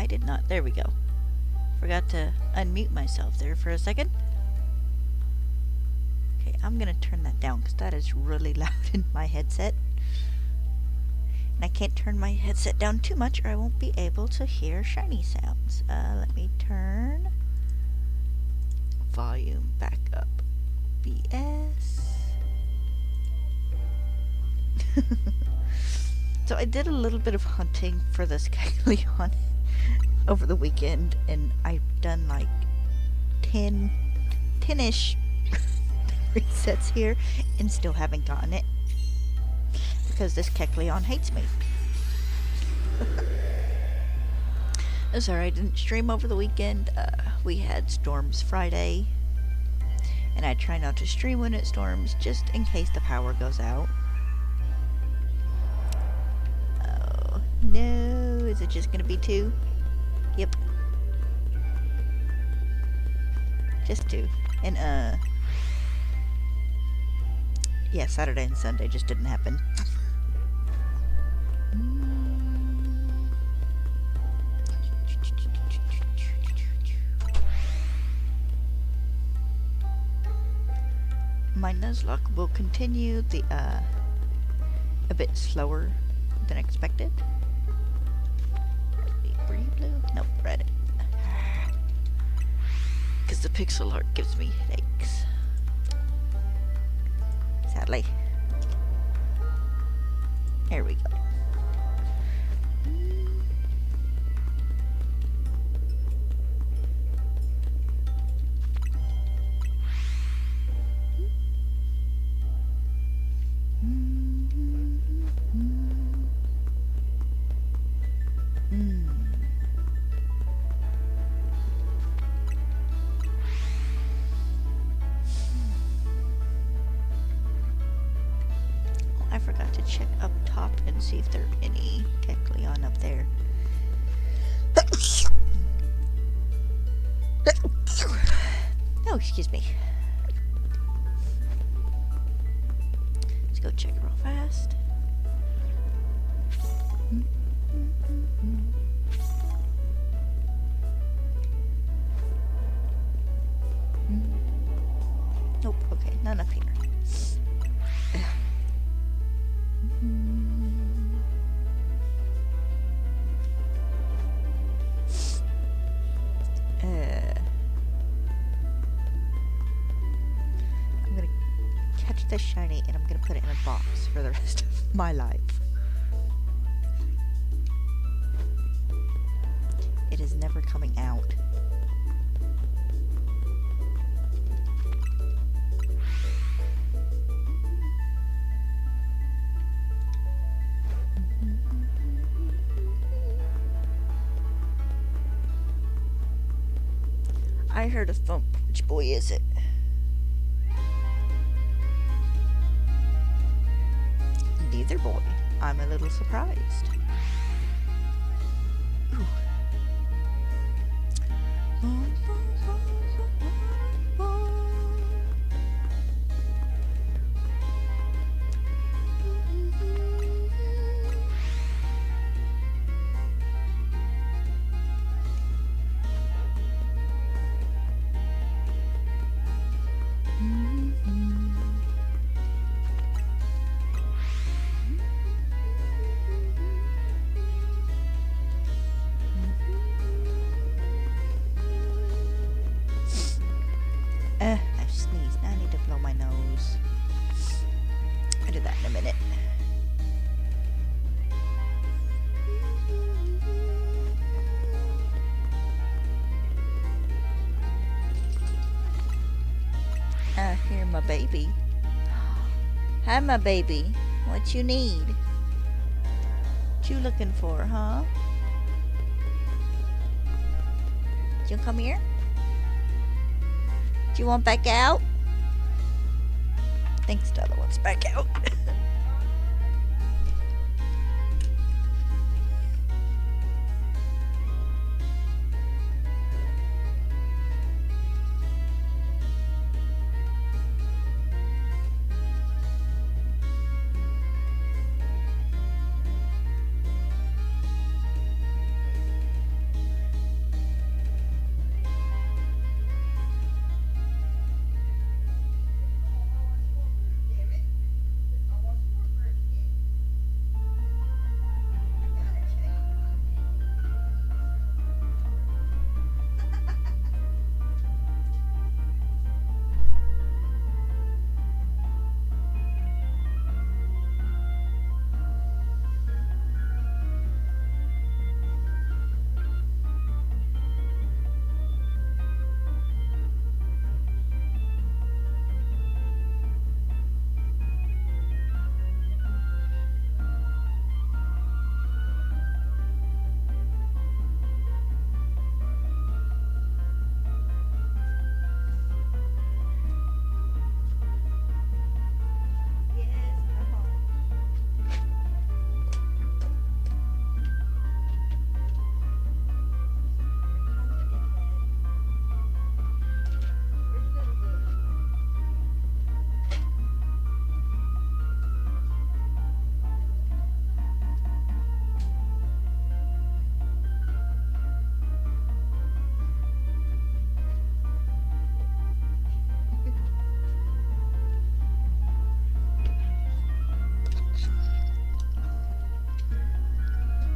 did not. There we go. Forgot to unmute myself there for a second. Okay, I'm gonna turn that down because that is really loud in my headset. And I can't turn my headset down too much or I won't be able to hear shiny sounds. Let me turn volume back up. BS. So I did a little bit of hunting for this Caglion over the weekend, and I've done like 10-ish resets here and still haven't gotten it because this Caglion hates me. Sorry, I didn't stream over the weekend. We had storms Friday, and I try not to stream when it storms just in case the power goes out. Oh no, is it just gonna be 2? Yep. Just 2. And yeah, Saturday and Sunday just didn't happen. My nuzlocke will continue a bit slower than expected. Green, blue? Nope, red. Because the pixel art gives me headaches. Sadly. There we go. I forgot to check up top and see if there are any Kecleon up there. Oh, excuse me. Let's go check real fast. Nope, okay, none up here. I'm gonna catch this shiny and I'm gonna put it in a box for the rest of my life. It is never coming out. I heard a thump. Which boy is it? Neither boy. I'm a little surprised. Ooh. I sneezed. Now I need to blow my nose. I'll do that in a minute. Here, my baby. Hi, my baby. What you need? What you looking for, huh? You come here? Do you want back out? Thanks, the other one's back out.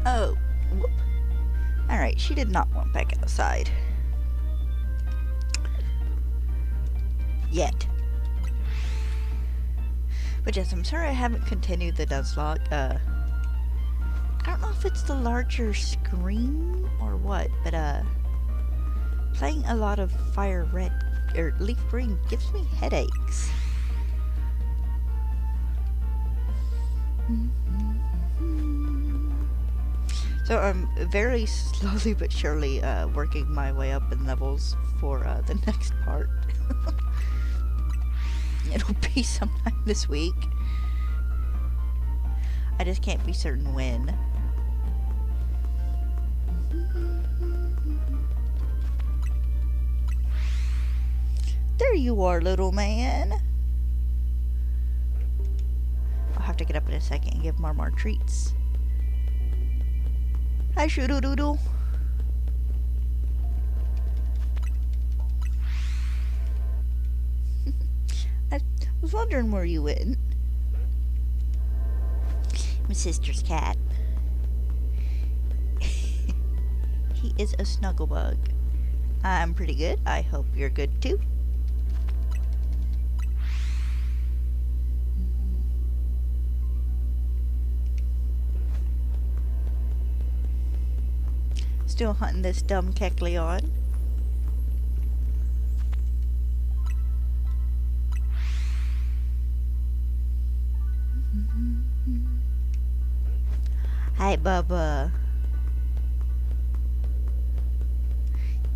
Oh, whoop. Alright, she did not want back outside. Yet. But yes, I'm sorry I haven't continued the nuzlocke. I don't know if it's the larger screen or what, but playing a lot of fire red or leaf green gives me headaches. So I'm very slowly but surely working my way up in levels for the next part. It'll be sometime this week. I just can't be certain when. There you are, little man. I'll have to get up in a second and give Marmar treats. Hi, Shoo-doo-doo-doo. I was wondering where you went. My sister's cat. He is a snugglebug. I'm pretty good. I hope you're good too. Still hunting this dumb Kecleon. Hi, Bubba.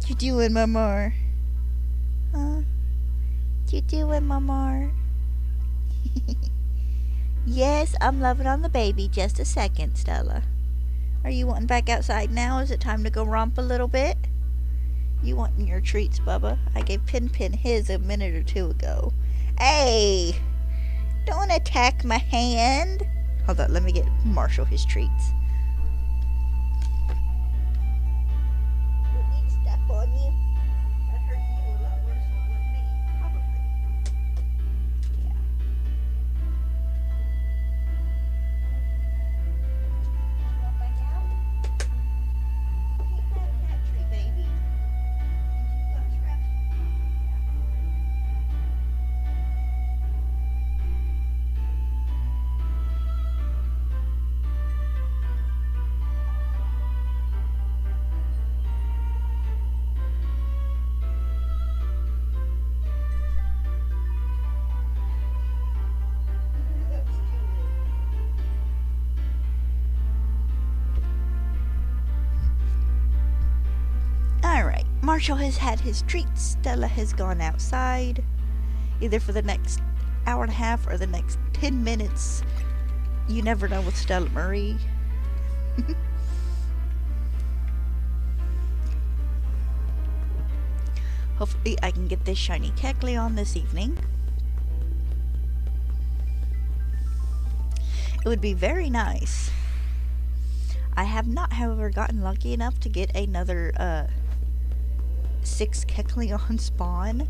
You doing, Mamar? Huh? You doing, Mamar? Yes, I'm loving on the baby. Just a second, Stella. Are you wanting back outside now? Is it time to go romp a little bit? You wanting your treats, Bubba? I gave Pin his a minute or two ago. Hey! Don't attack my hand! Hold on, let me get Marshall his treats. Didn't need to step on you. That hurt you a lot worse than it would me, probably. Yeah. You want back out? You can't have a cat treat, baby. You got scratched. Alright, Marshall has had his treats. Stella has gone outside, either for the next hour and a half or the next 10 minutes. You never know with Stella Marie. Hopefully I can get this shiny Kecleon this evening. It would be very nice. I have not, however, gotten lucky enough to get another 6 Kecleon spawn.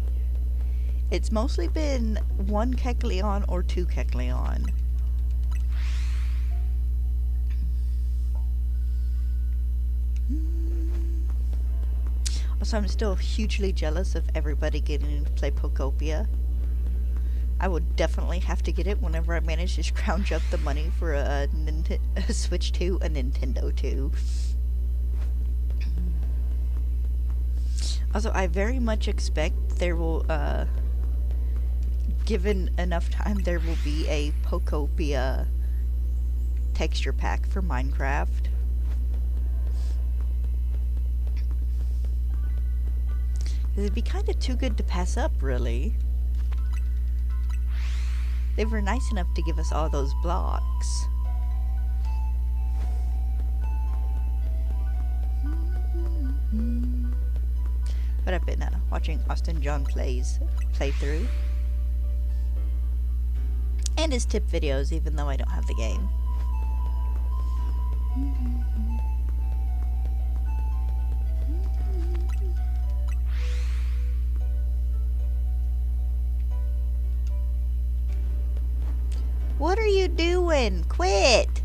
It's mostly been 1 Kecleon or 2 Kecleon. Also, I'm still hugely jealous of everybody getting to play Pokopia. I would definitely have to get it whenever I manage to scrounge up the money for a Switch 2, a Nintendo 2. Also, I very much expect there will, given enough time, there will be a Pokopia texture pack for Minecraft. It'd be kind of too good to pass up, really. They were nice enough to give us all those blocks. But I've been watching Austin John playthrough. And his tip videos, even though I don't have the game. What are you doing? Quit!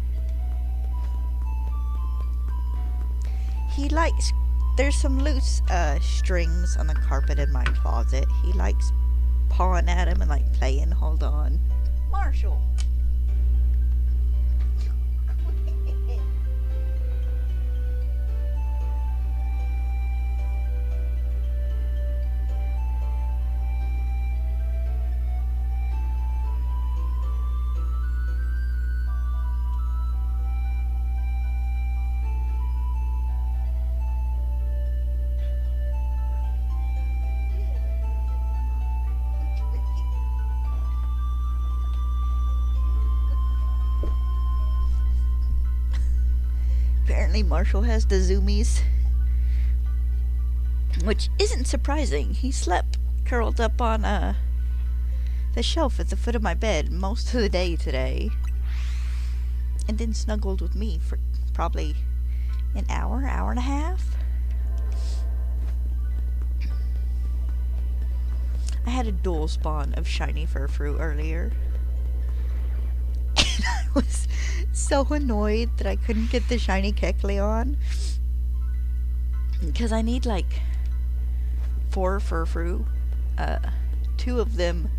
likes... There's some loose strings on the carpet in my closet. He likes pawing at them and like playing. Hold on. Marshall! Apparently Marshall has the zoomies. Which isn't surprising. He slept curled up on the shelf at the foot of my bed most of the day today. And then snuggled with me for probably an hour, hour and a half. I had a dual spawn of shiny furfru earlier. And I was so annoyed that I couldn't get the shiny Kecleon. Because I need like 4 furfru. 2 of them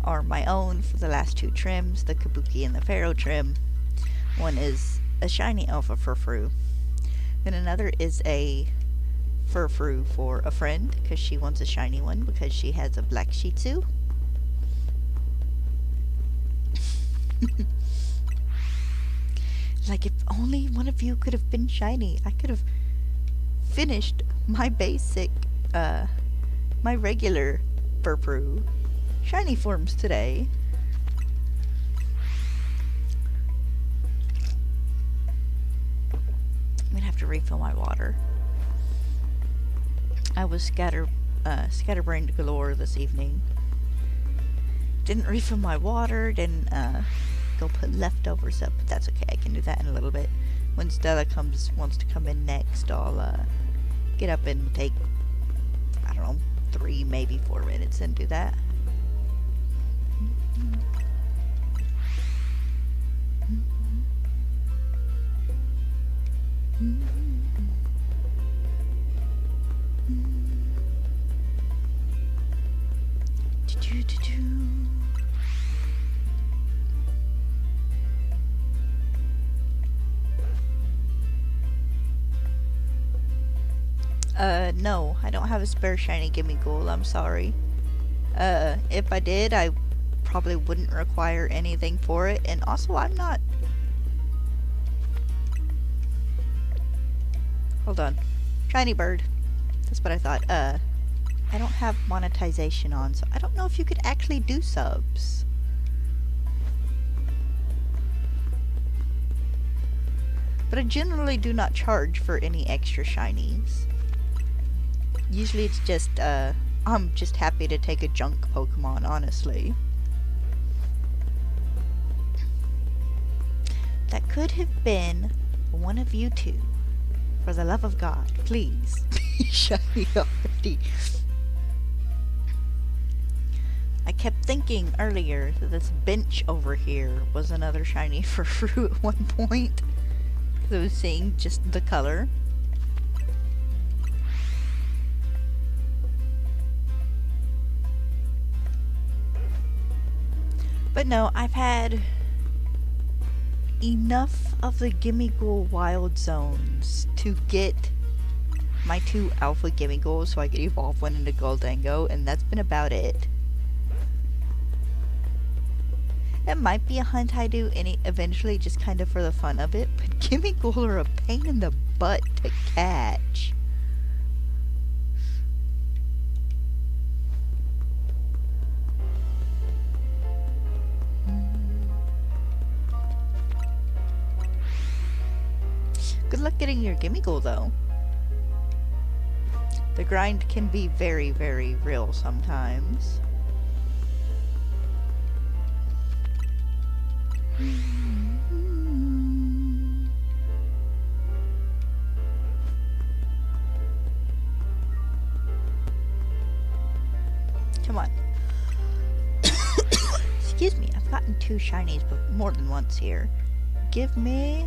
are my own for the last 2 trims, the Kabuki and the Pharaoh trim. One is a shiny alpha furfru. Then another is a furfru for a friend, because she wants a shiny one because she has a black Shih Tzu. Like, if only one of you could have been shiny, I could have finished my basic, my regular furfru shiny forms today. I'm gonna have to refill my water. I was scatterbrained galore this evening. Didn't refill my water, didn't go put leftovers up, but that's okay. I can do that in a little bit. When Stella wants to come in next, I'll get up and take, I don't know, 3, maybe 4 minutes and do that. No, I don't have a spare shiny gimme ghoul, I'm sorry. If I did, I probably wouldn't require anything for it, and also I'm not... Hold on. Shiny bird. That's what I thought. I don't have monetization on, so I don't know if you could actually do subs. But I generally do not charge for any extra shinies. Usually it's just, I'm just happy to take a junk Pokemon, honestly. That could have been one of you two. For the love of God, please. Shiny already. I kept thinking earlier that this bench over here was another shiny furfru at one point. Because I was seeing just the color. But no, I've had enough of the Gimme Ghoul Wild Zones to get my 2 Alpha Gimme Ghouls so I could evolve one into Goldango, and that's been about it. It might be a hunt I do eventually, just kind of for the fun of it, but Gimme Ghoul are a pain in the butt to catch. Good luck getting your Gimme Ghoul, though. The grind can be very, very real sometimes. Come on. Excuse me, I've gotten 2 shinies, but more than once here. Give me...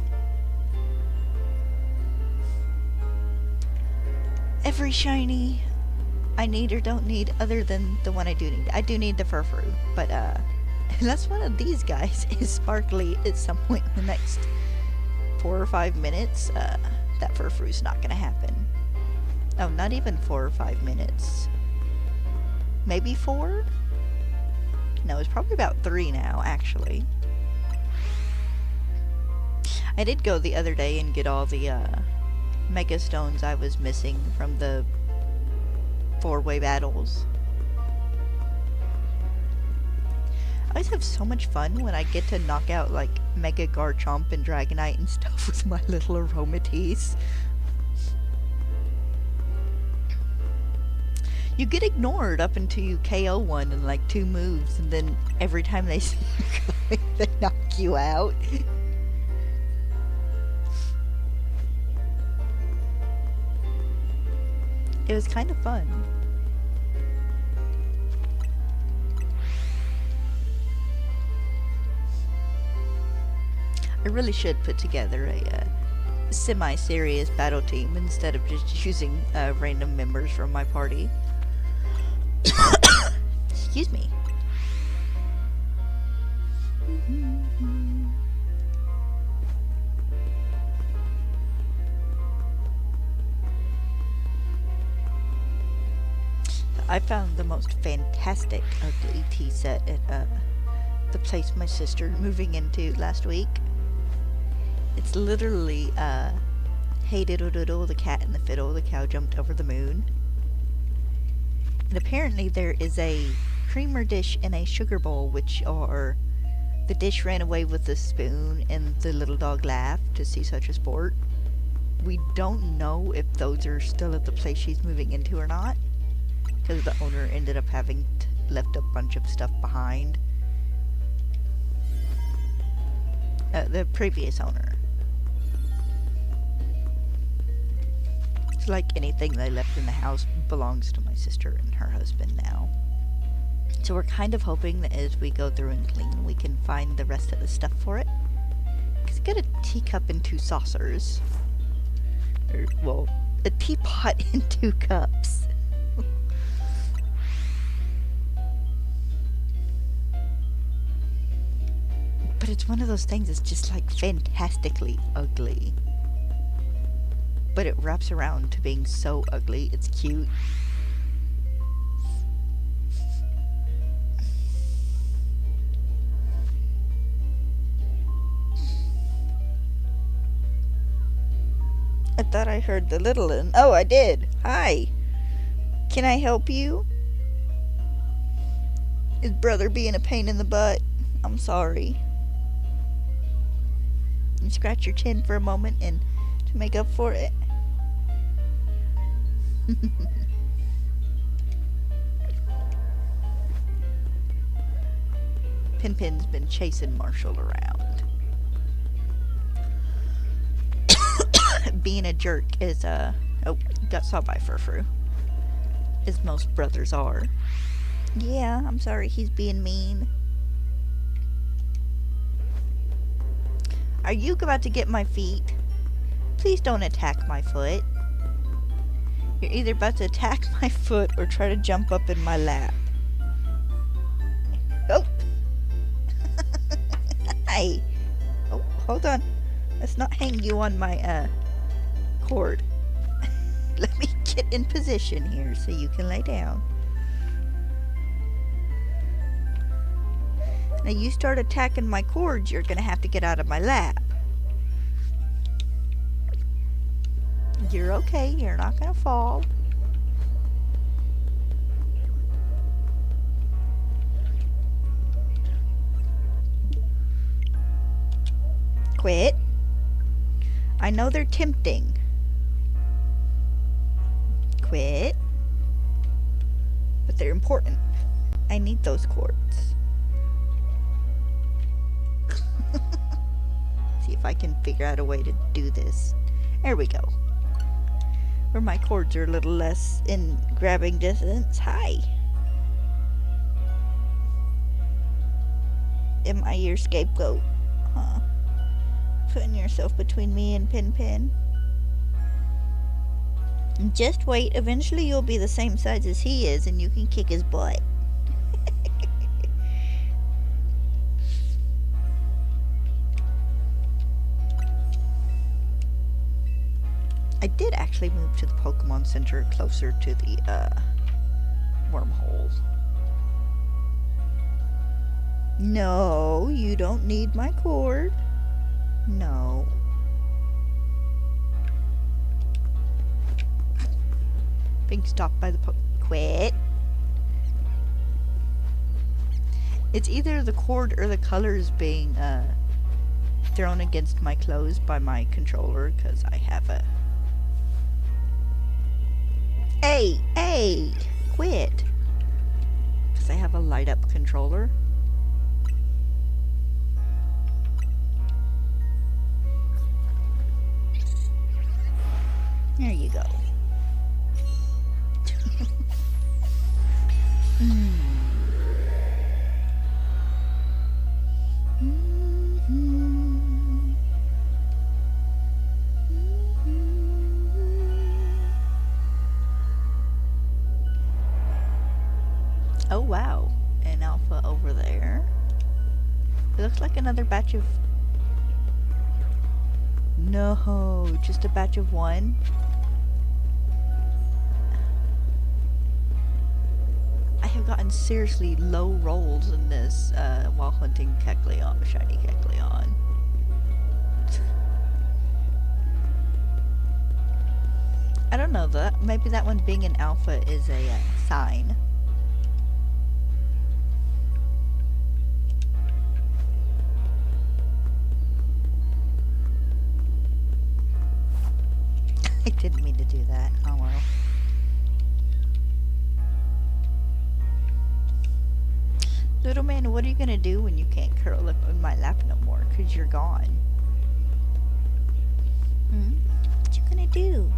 every shiny I need or don't need other than the one I do need. I do need the Furfrou, but unless one of these guys is sparkly at some point in the next 4 or 5 minutes, that Furfrou's not gonna happen. Oh, not even 4 or 5 minutes. Maybe 4? No, it's probably about 3 now, actually. I did go the other day and get all the Mega Stones I was missing from the 4-way battles. I always have so much fun when I get to knock out like Mega Garchomp and Dragonite and stuff with my little Aromatisse. You get ignored up until you KO one in like 2 moves, and then every time they see you coming, they knock you out. It was kind of fun. I really should put together a semi-serious battle team instead of just using random members from my party. Excuse me. I found the most fantastic ugly tea set at the place my sister moving into last week. It's literally hey diddle diddle, the cat in the fiddle, the cow jumped over the moon. And apparently there is a creamer dish and a sugar bowl, which are the dish ran away with the spoon and the little dog laughed to see such a sport. We don't know if those are still at the place she's moving into or not, because the owner ended up having left a bunch of stuff behind. The previous owner. It's like anything they left in the house belongs to my sister and her husband now. So we're kind of hoping that as we go through and clean, we can find the rest of the stuff for it. Because I got a teacup and 2 saucers. Or, well, a teapot and 2 cups. But it's one of those things that's just like fantastically ugly. But it wraps around to being so ugly, it's cute. I thought I heard the little one. Oh, I did. Hi. Can I help you? Is brother being a pain in the butt? I'm sorry. You scratch your chin for a moment and to make up for it. Pin's been chasing Marshall around. Being a jerk is oh, got saw by Furfrou. As most brothers are. Yeah, I'm sorry he's being mean. Are you about to get my feet? Please don't attack my foot. You're either about to attack my foot or try to jump up in my lap. Oh! Hi! Oh, hold on. Let's not hang you on my, cord. Let me get in position here so you can lay down. Now you start attacking my cords, you're gonna have to get out of my lap. You're okay, you're not gonna fall. Quit. I know they're tempting. Quit. But they're important. I need those cords. See if I can figure out a way to do this. There we go. Where my cords are a little less in grabbing distance. Hi. Am I your scapegoat? Huh? Putting yourself between me and Pin. Just wait, eventually you'll be the same size as he is and you can kick his butt. I did actually move to the Pokemon Center closer to the wormhole. No, you don't need my cord. No. Being stopped by the quit. It's either the cord or the colors being thrown against my clothes by my controller because I have a... Hey! Quit! Because I have a light up controller. There you go. Oh wow, an alpha over there. It looks like another batch of... No, just a batch of one. I have gotten seriously low rolls in this while hunting Kecleon, shiny Kecleon. I don't know, maybe that one being an alpha is a sign. I didn't mean to do that. Oh well. Little man, what are you gonna do when you can't curl up on my lap no more? 'Cause you're gone. What you gonna do?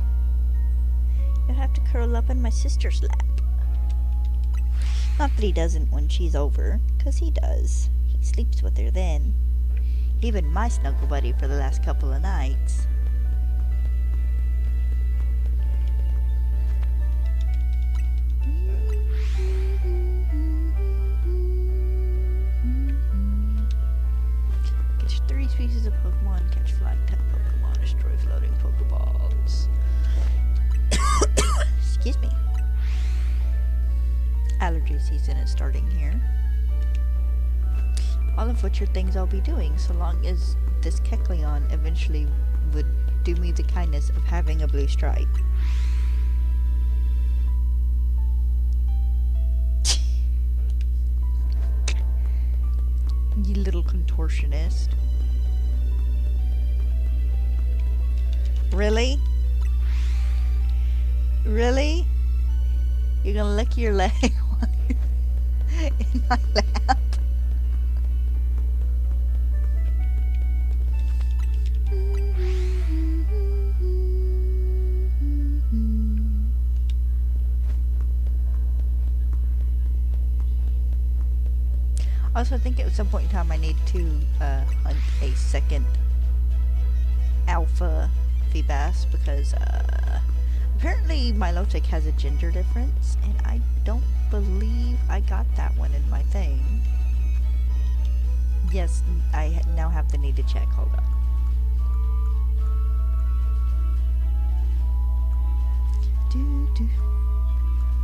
You'll have to curl up in my sister's lap. Not that he doesn't when she's over, 'cause he does. He sleeps with her then. Even my snuggle buddy for the last couple of nights. Species of Pokemon, catch flying type Pokemon, destroy floating Pokeballs. Excuse me. Allergy season is starting here. All of which are things I'll be doing so long as this Kecleon eventually would do me the kindness of having a blue stripe. You little contortionist. Really? Really? You're gonna lick your leg while you're in my lap? Also, I think at some point in time I need to hunt a second alpha Feebas because apparently Milotic has a gender difference and I don't believe I got that one in my thing. Yes, I now have the need to check. Hold on.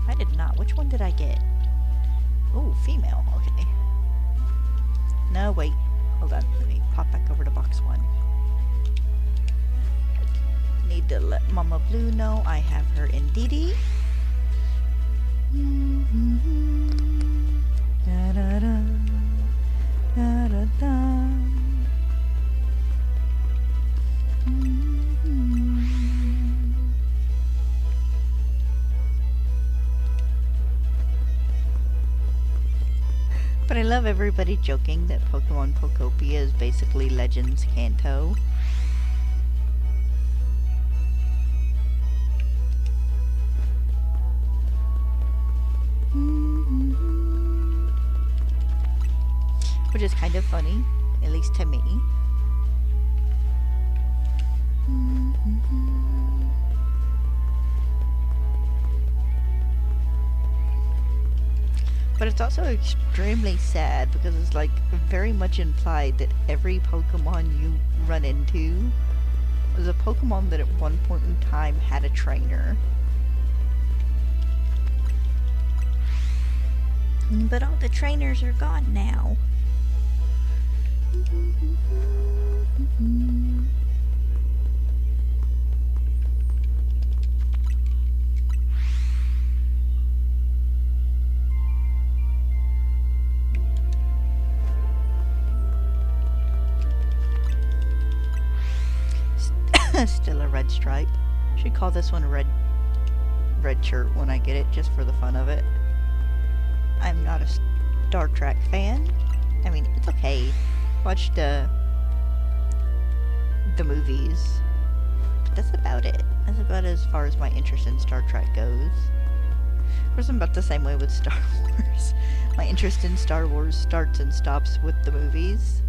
I did not. Which one did I get? Oh, female. Okay. No, wait. Hold on. Let me pop back over to box 1. Need to let Mama Blue know I have her in DD. Da da da, da da da. But I love everybody joking that Pokemon Pokopia is basically Legends Kanto. Which is kind of funny, at least to me. it's also extremely sad because it's like very much implied that every Pokemon you run into was a Pokemon that at one point in time had a trainer. But all the trainers are gone now. Still a red stripe. Should call this one red shirt when I get it, just for the fun of it. I'm not a Star Trek fan. I mean, it's okay. Watched the movies, but that's about it. That's about as far as my interest in Star Trek goes. Of course, I'm about the same way with Star Wars. My interest in Star Wars starts and stops with the movies.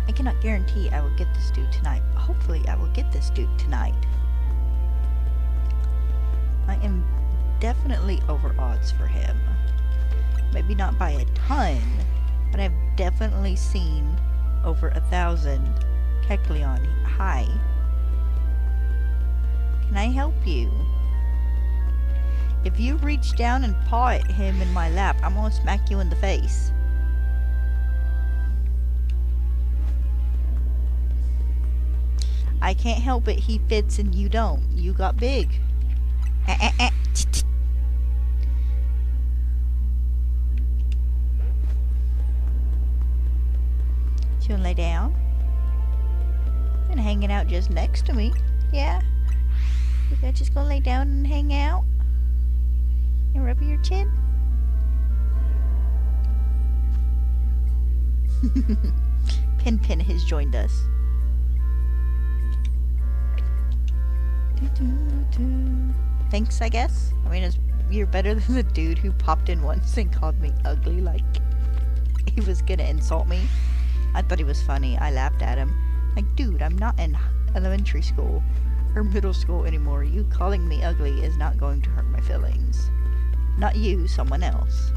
I cannot guarantee I will get this dude tonight. Hopefully I will get this dude tonight. I am definitely over odds for him. Maybe not by a ton, but I've definitely seen over 1,000. Kecleon, hi. Can I help you? If you reach down and paw at him in my lap, I'm gonna smack you in the face. I can't help it, he fits and you don't. You got big. You wanna lay down? And hanging out just next to me. Yeah? You guys just gonna lay down and hang out? And rub your chin? Pin has joined us. Thanks, I guess. I mean, you're better than the dude who popped in once and called me ugly like he was gonna insult me. I thought he was funny. I laughed at him. Like, dude, I'm not in elementary school or middle school anymore. You calling me ugly is not going to hurt my feelings. Not you, someone else.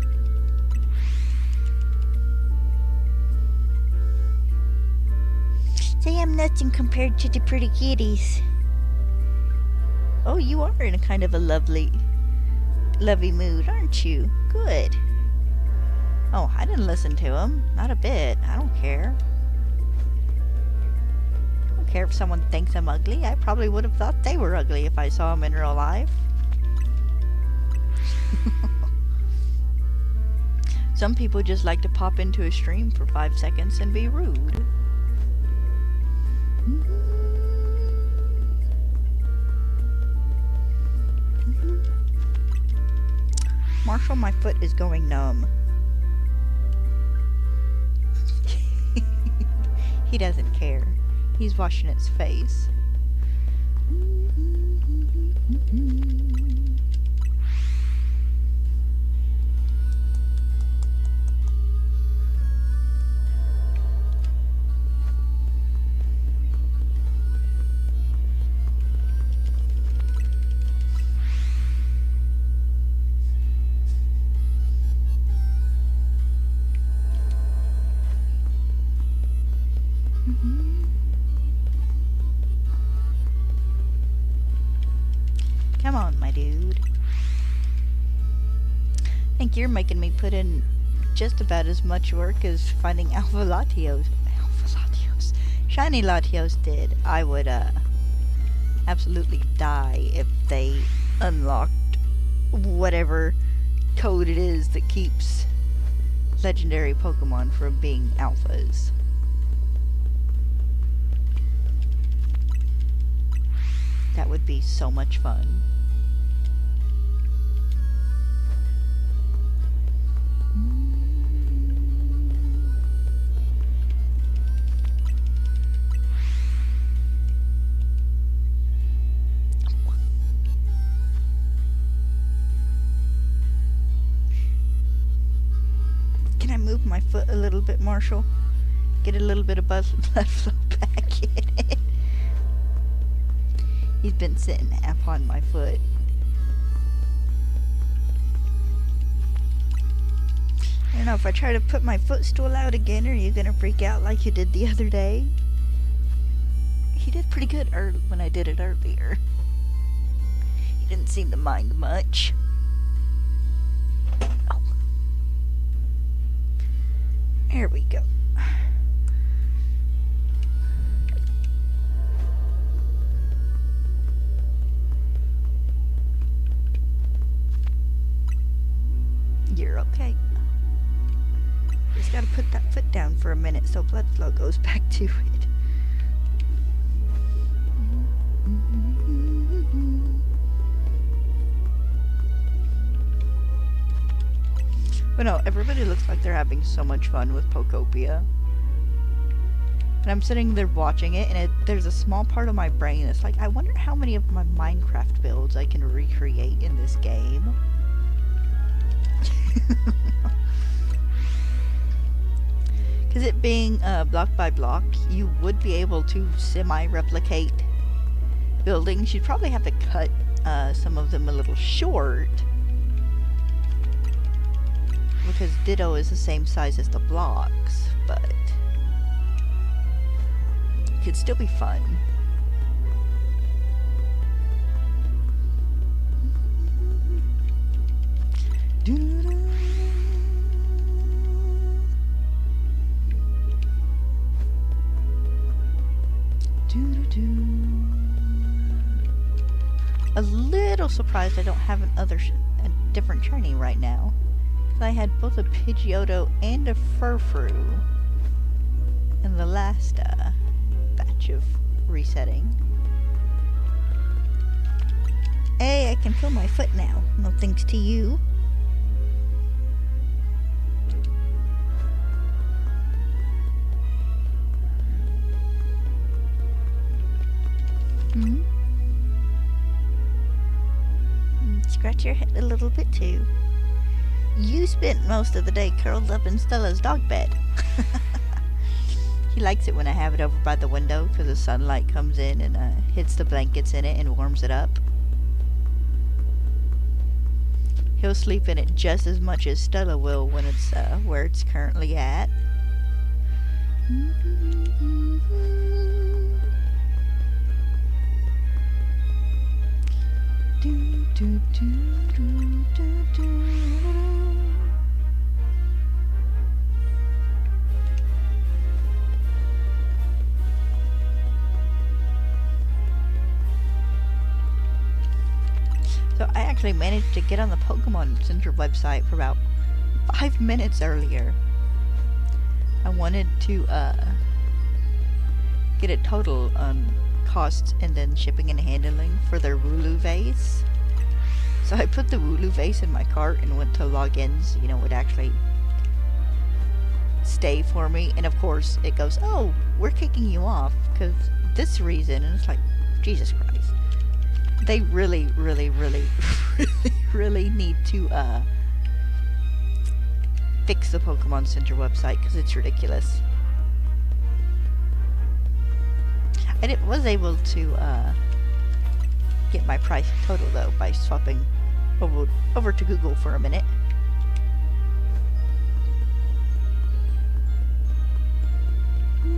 Say I'm nothing compared to the pretty kitties. Oh, you are in a kind of a lovey mood, aren't you? Good. Oh, I didn't listen to him. Not a bit. I don't care. I don't care if someone thinks I'm ugly. I probably would have thought they were ugly if I saw them in real life. Some people just like to pop into a stream for 5 seconds and be rude. Marshall, my foot is going numb. He doesn't care. He's washing its face. Come on, my dude. I think you're making me put in just about as much work as finding Alpha Latios. Shiny Latios did. I would, absolutely die if they unlocked whatever code it is that keeps legendary Pokemon from being alphas. That would be so much fun. my foot a little bit, Marshall? Get a little bit of blood flow back in it. He's been sitting half on my foot. I don't know, if I try to put my footstool out again, are you gonna freak out like you did the other day? He did pretty good when I did it earlier. He didn't seem to mind much. Oh. There we go. You're okay. Just gotta put that foot down for a minute so blood flow goes back to it. But no, everybody looks like they're having so much fun with Pokopia. And I'm sitting there watching it, and there's a small part of my brain that's like, I wonder how many of my Minecraft builds I can recreate in this game. Because it being block by block, you would be able to semi-replicate buildings. You'd probably have to cut some of them a little short, because Ditto is the same size as the blocks, but it could still be fun. A little surprised I don't have a different shiny right now. I had both a Pidgeotto and a Furfrou in the last batch of resetting. Hey, I can feel my foot now. No thanks to you. Scratch your head a little bit too. You spent most of the day curled up in Stella's dog bed. He likes it when I have it over by the window because the sunlight comes in and hits the blankets in it and warms it up. He'll sleep in it just as much as Stella will when it's where it's currently at. So I actually managed to get on the Pokemon Center website for about 5 minutes earlier. I wanted to get a total on costs and then shipping and handling for their Wooloo vase. So I put the Wooloo vase in my cart and went to logins, you know, would actually stay for me. And of course it goes, oh, we're kicking you off because this reason. And it's like, Jesus Christ. They really, really, really, really, really need to fix the Pokemon Center website because it's ridiculous. I was able to get my price total though by swapping over to Google for a minute. I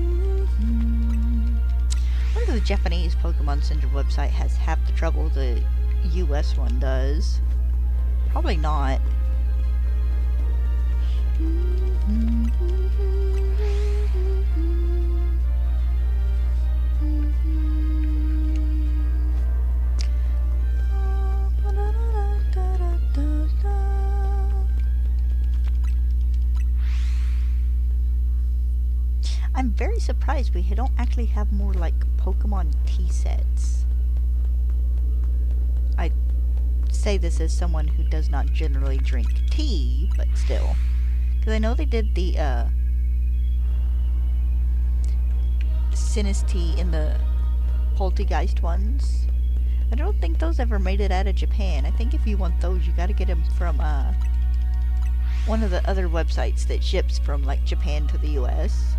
wonder if the Japanese Pokemon Center website has half the trouble the US one does. Probably not. I'm very surprised we don't actually have more like Pokemon tea sets. I say this as someone who does not generally drink tea, but still. Because I know they did the Sinus tea in the Poltergeist ones. I don't think those ever made it out of Japan. I think if you want those, you gotta get them from one of the other websites that ships from like Japan to the US.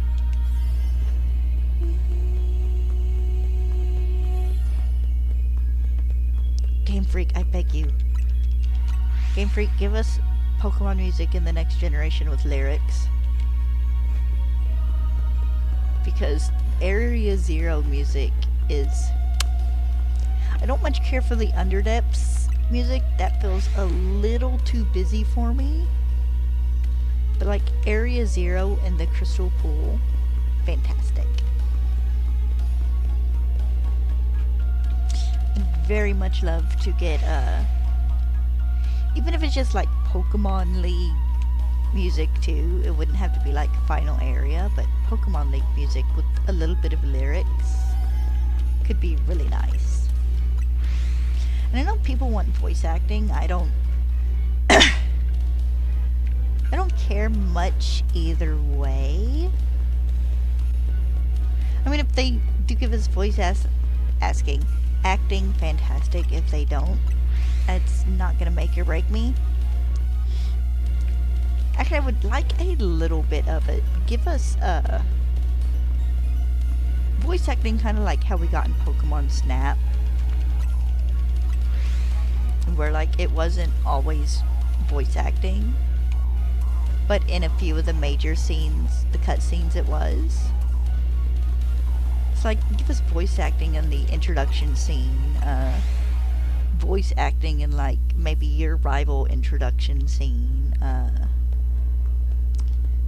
Game Freak, I beg you. Game Freak, give us Pokemon music in the next generation with lyrics. Because Area Zero music is... I don't much care for the Underdepths music. That feels a little too busy for me. But like Area Zero and the Crystal Pool, fantastic. I'd very much love to get even if it's just like Pokemon League music too. It wouldn't have to be like Final Area, but Pokemon League music with a little bit of lyrics could be really nice. And I know people want voice acting. I don't I don't care much either way. I mean, if they do give us voice acting, fantastic. If they don't, it's not gonna make or break me. Actually, I would like a little bit of it. Give us voice acting, kind of like how we got in Pokemon Snap, where like it wasn't always voice acting, but in a few of the major scenes, the cutscenes, it was. It's like, give us voice acting in the introduction scene, voice acting in like maybe your rival introduction scene,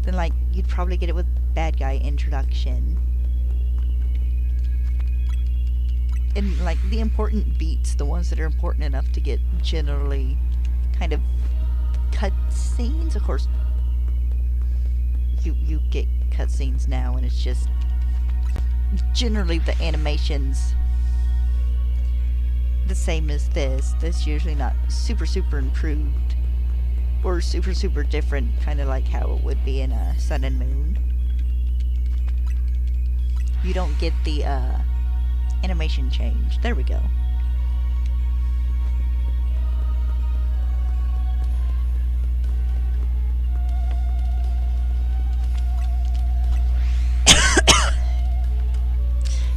then like you'd probably get it with bad guy introduction. And like the important beats, the ones that are important enough to get generally kind of cutscenes. Of course, you get cutscenes now, and it's just generally the animations the same as this. That's usually not super improved or super different, kind of like how it would be in a Sun and Moon. You don't get the animation change. There we go.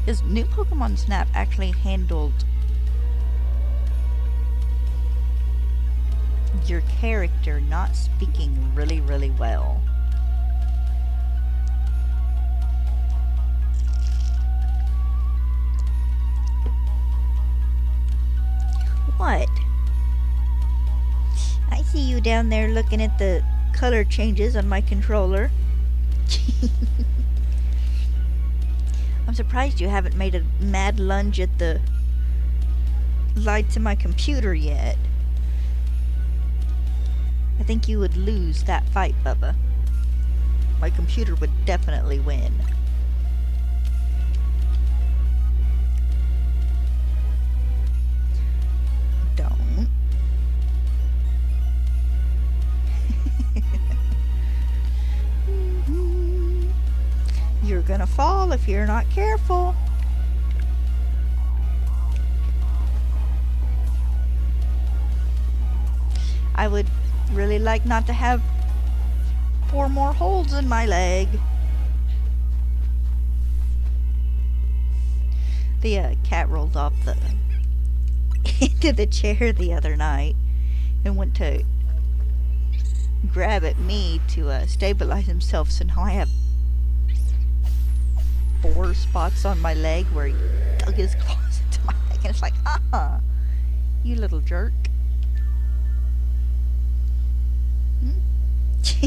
His new Pokemon Snap actually handled your character not speaking really well. What? I see you down there looking at the color changes on my controller. I'm surprised you haven't made a mad lunge at the lights in my computer yet. I think you would lose that fight, Bubba. My computer would definitely win. Don't. You're gonna fall if you're not careful. I would really like not to have 4 more holes in my leg. The cat rolled off the into the chair the other night and went to grab at me to stabilize himself, so now I have 4 spots on my leg where he dug his claws into my leg, and it's like, you little jerk.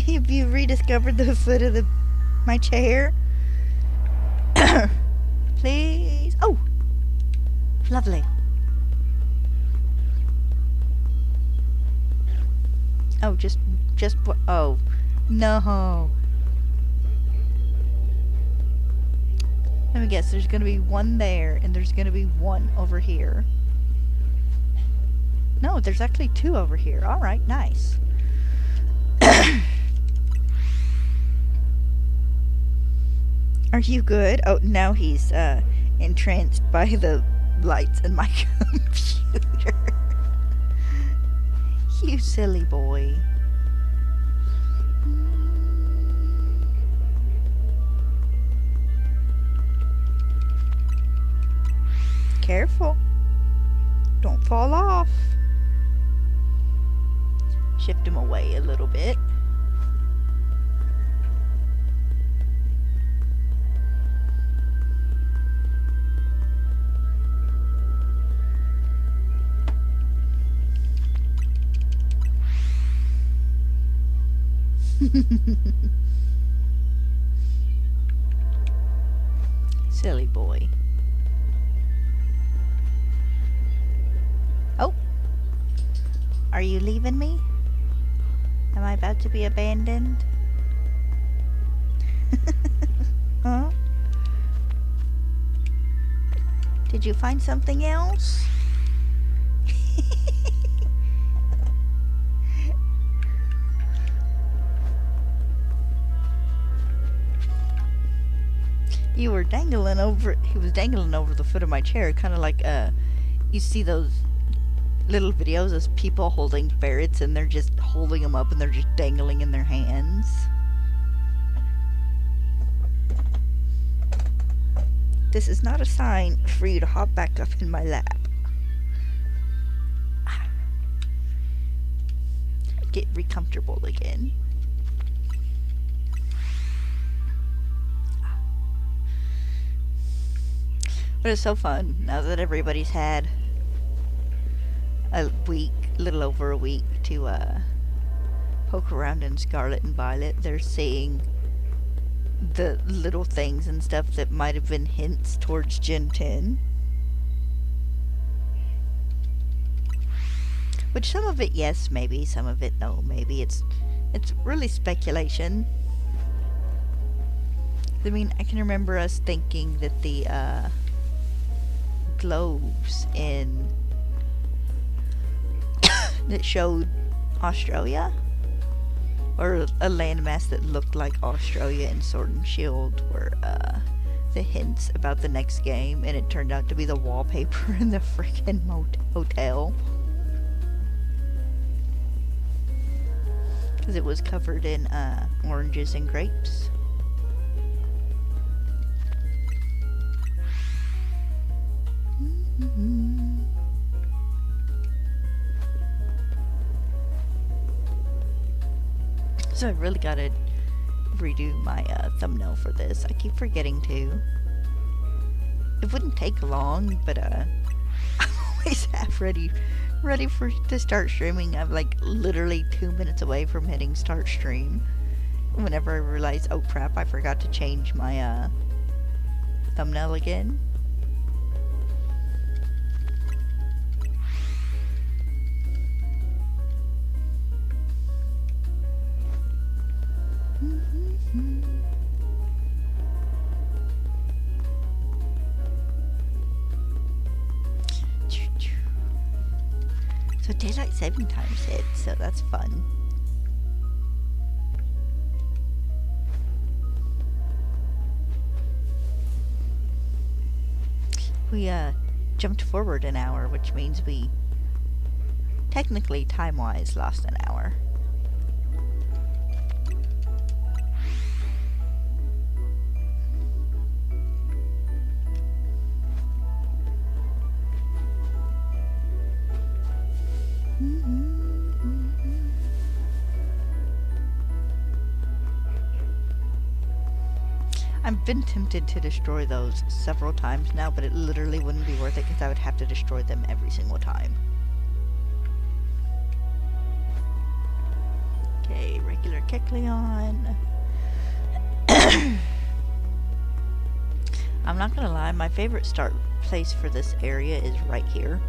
Have you rediscovered the foot of my chair? Please. Oh, lovely. Oh, just oh, no. Let me guess, there's gonna be one there, and there's gonna be one over here. No, there's actually 2 over here. Alright, nice. Are you good? Oh, now he's entranced by the lights in my computer. You silly boy. Careful. Don't fall off. Shift him away a little bit. Silly boy. Oh! Are you leaving me? Am I about to be abandoned? Huh? Did you find something else? You were dangling over, he was dangling over the foot of my chair, kind of like, you see those little videos of people holding ferrets and they're just holding them up and they're just dangling in their hands. This is not a sign for you to hop back up in my lap. Get re-comfortable again. But it's so fun now that everybody's had a week, little over a week to poke around in Scarlet and Violet. They're seeing the little things and stuff that might have been hints towards Gen 10. Which some of it yes, maybe, some of it no, maybe. It's really speculation. I mean, I can remember us thinking that the globes in that showed Australia, or a landmass that looked like Australia in Sword and Shield, were the hints about the next game, and it turned out to be the wallpaper in the freaking hotel. Because it was covered in oranges and grapes. So I really gotta redo my thumbnail for this. I keep forgetting to. It wouldn't take long, but I'm always half ready to start streaming. I'm like literally 2 minutes away from hitting start stream. Whenever I realize, oh crap, I forgot to change my thumbnail again. So daylight saving time's hit, so that's fun. We jumped forward an hour, which means we technically time-wise lost an hour. I've been tempted to destroy those several times now, but it literally wouldn't be worth it because I would have to destroy them every single time. Okay, regular Kecleon. I'm not gonna lie, my favorite start place for this area is right here.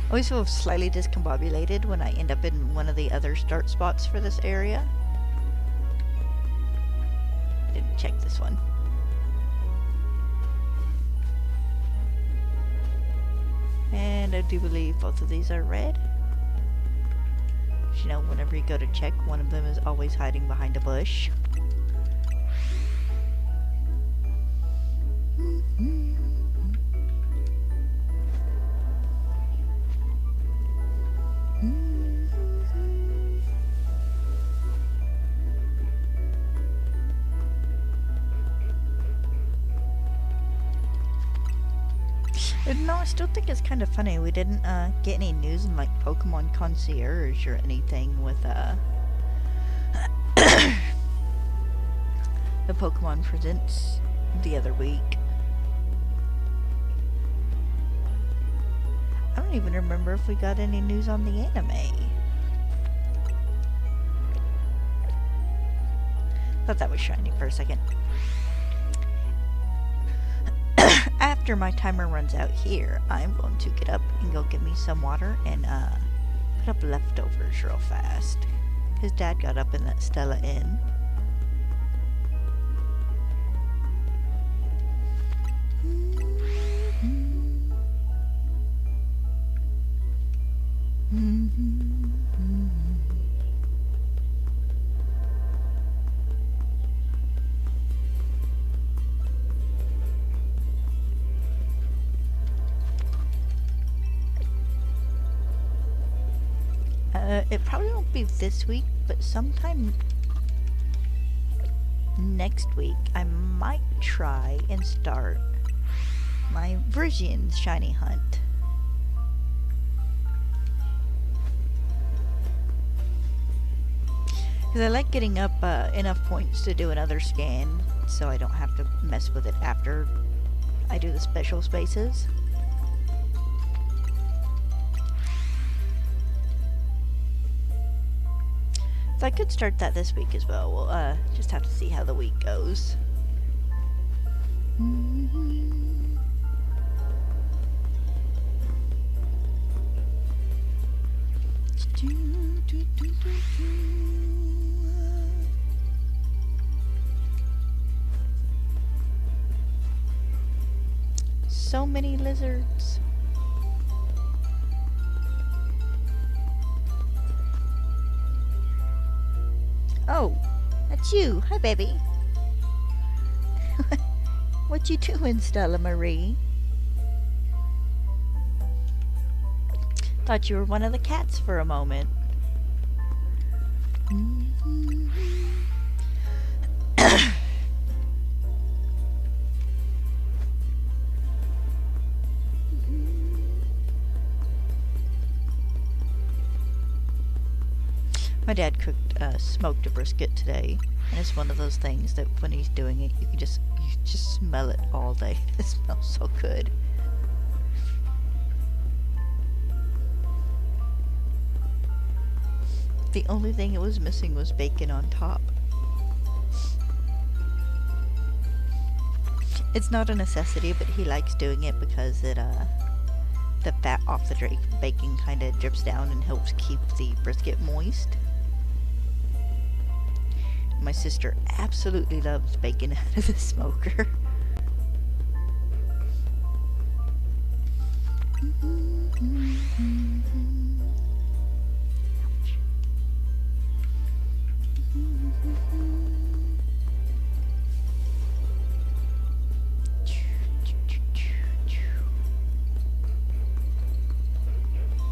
I always feel slightly discombobulated when I end up in one of the other start spots for this area. Didn't check this one. And I do believe both of these are red. You know, whenever you go to check, one of them is always hiding behind a bush. No, I still think it's kind of funny. We didn't get any news in like Pokemon Concierge or anything with the Pokemon Presents the other week. I don't even remember if we got any news on the anime. Thought that was shiny for a second. After my timer runs out here, I'm going to get up and go get me some water and put up leftovers real fast. His dad got up in that Stella Inn. It probably won't be this week, but sometime next week I might try and start my Virgin shiny hunt. Because I like getting up enough points to do another scan, so I don't have to mess with it after I do the special spaces. So I could start that this week as well. We'll just have to see how the week goes. So many lizards. Oh, that's you. Hi, baby. What you doing, Stella Marie? Thought you were one of the cats for a moment. My dad cooked smoked a brisket today, and it's one of those things that when he's doing it, you just smell it all day. It smells so good. The only thing it was missing was bacon on top. It's not a necessity, but he likes doing it because it the fat off the bacon kind of drips down and helps keep the brisket moist. My sister absolutely loves bacon out of the smoker.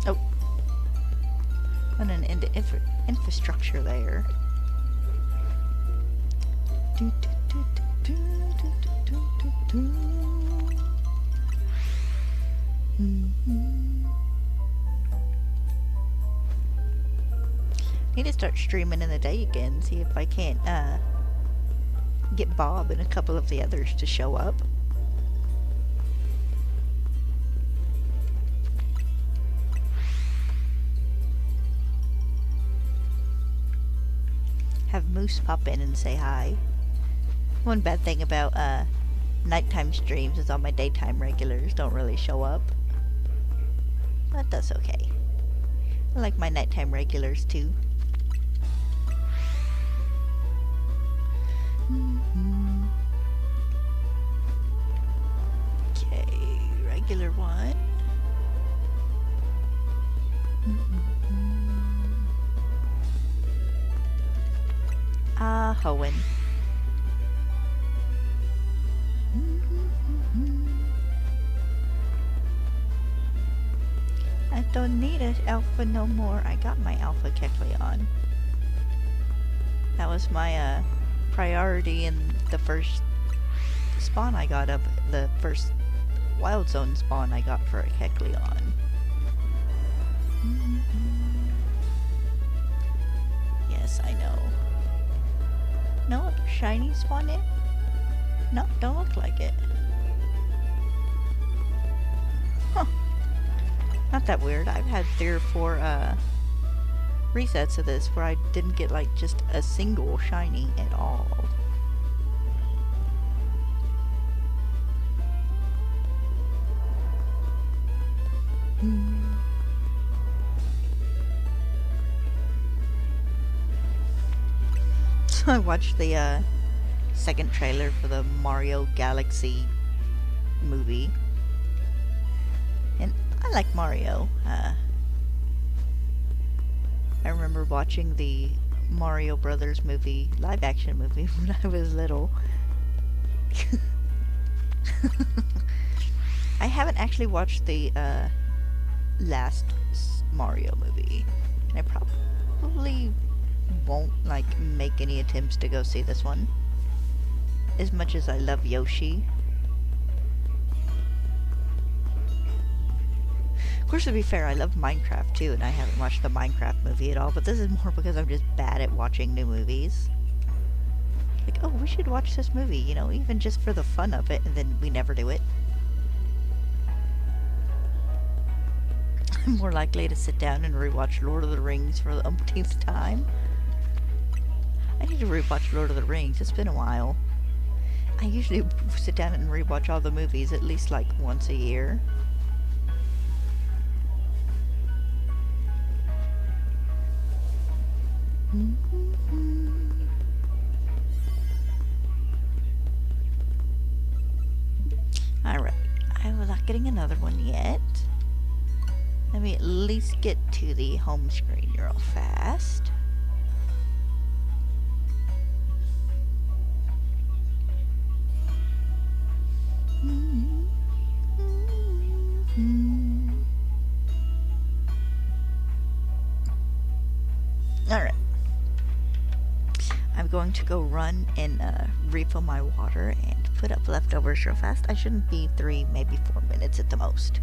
Oh, running into infrastructure there. Need to start streaming in the day again, see if I can't get Bob and a couple of the others to show up. Have Moose pop in and say hi. One bad thing about nighttime streams is all my daytime regulars don't really show up. But that's okay. I like my nighttime regulars too. Okay, regular one. Hoenn. I don't need an alpha no more. I got my alpha Kecleon. That was my priority in the first spawn I got up, the first Wild Zone spawn I got for a Kecleon. Yes, I know. No shiny spawn in? No, don't look like it. Huh. Not that weird. I've had 3 or 4 resets of this where I didn't get like just a single shiny at all. So I watched the second trailer for the Mario Galaxy movie, and I like Mario. I remember watching the Mario Brothers movie, live action movie, when I was little. I haven't actually watched the last Mario movie. And I probably won't like make any attempts to go see this one. As much as I love Yoshi. Of course, to be fair, I love Minecraft too, and I haven't watched the Minecraft movie at all, but this is more because I'm just bad at watching new movies. Like, oh, we should watch this movie, you know, even just for the fun of it, and then we never do it. I'm more likely to sit down and rewatch Lord of the Rings for the umpteenth time. I need to rewatch Lord of the Rings, it's been a while. I usually sit down and rewatch all the movies at least like once a year. Alright, I was not getting another one yet. Let me at least get to the home screen real fast. Alright. I'm going to go run and refill my water and put up leftovers real fast. I shouldn't be 3, maybe 4 minutes at the most.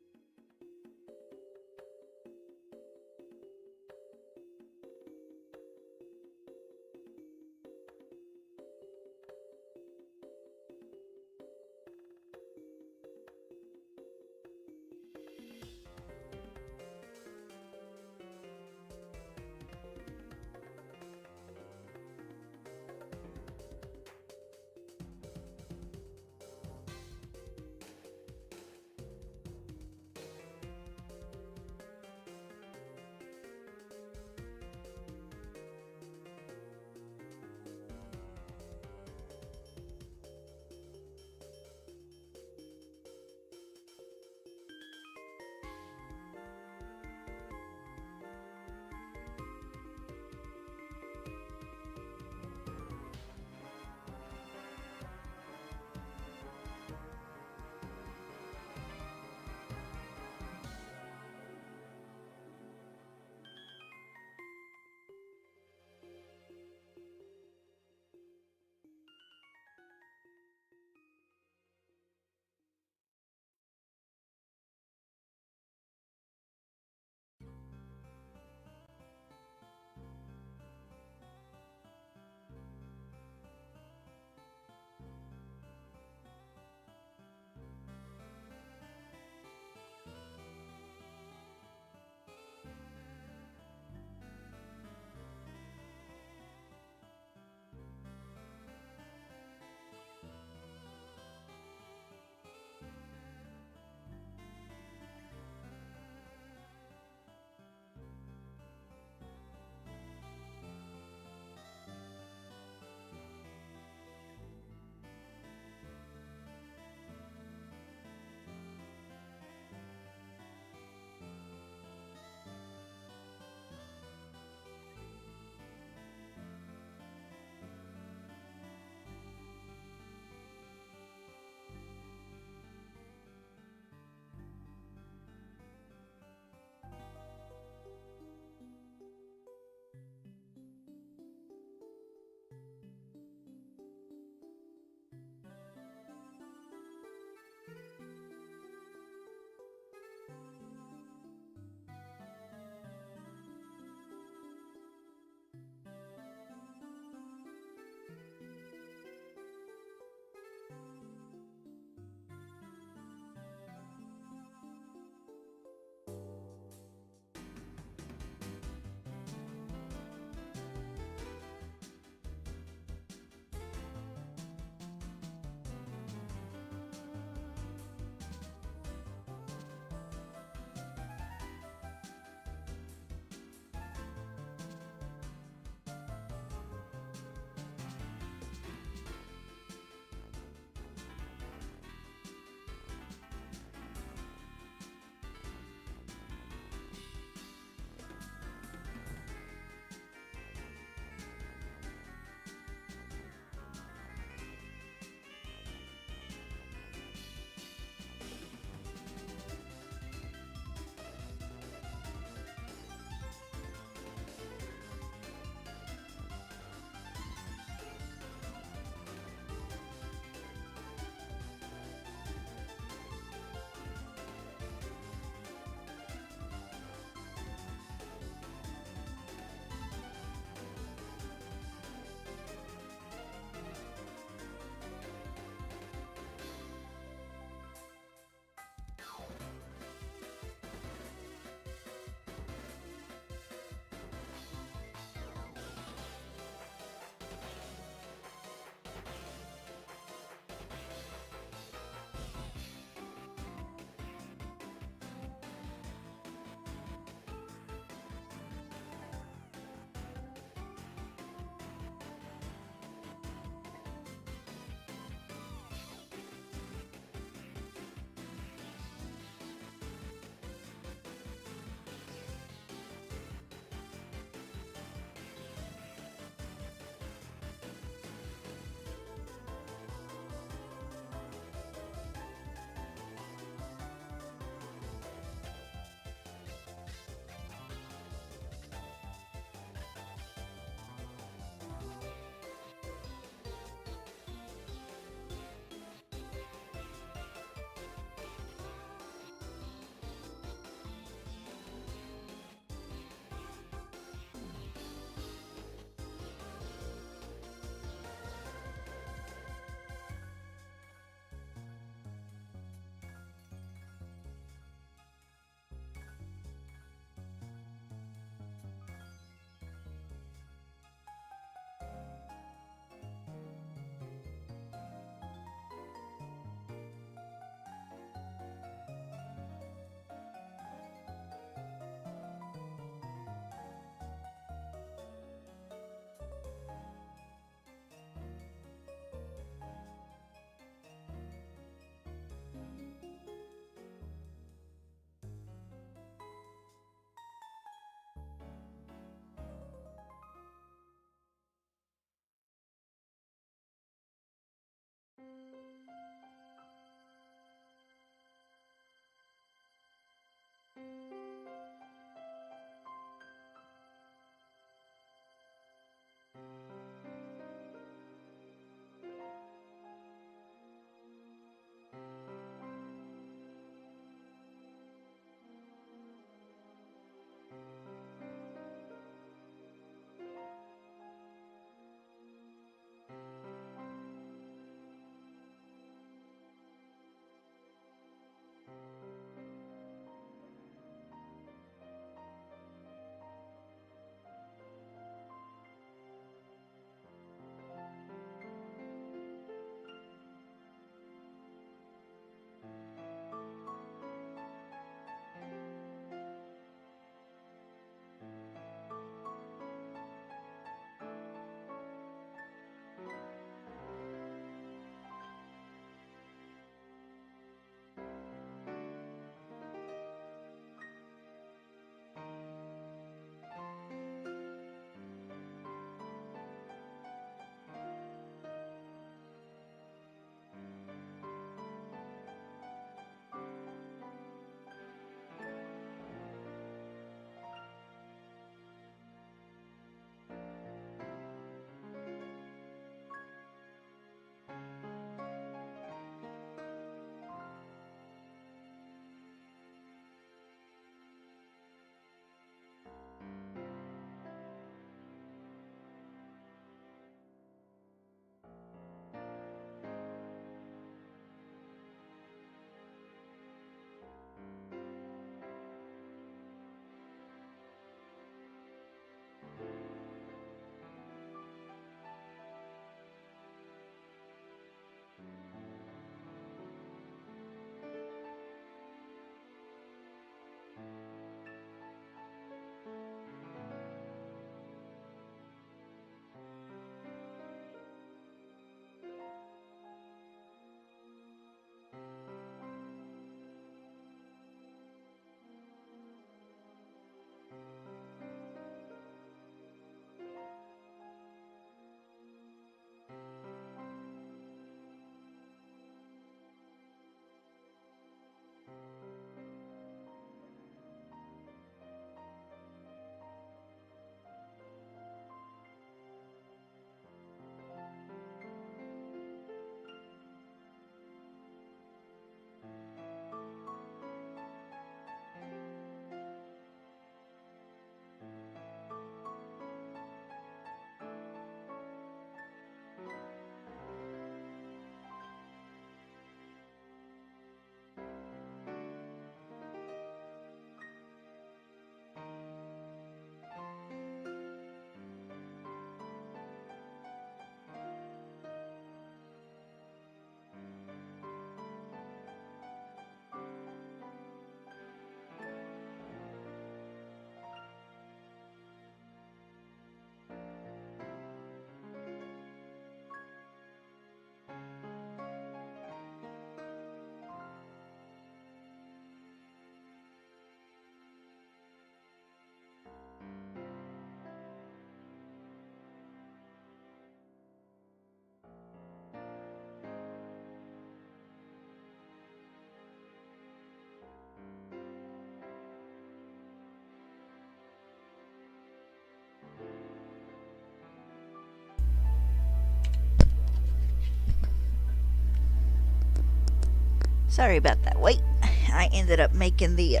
Sorry about that. Wait, I ended up making the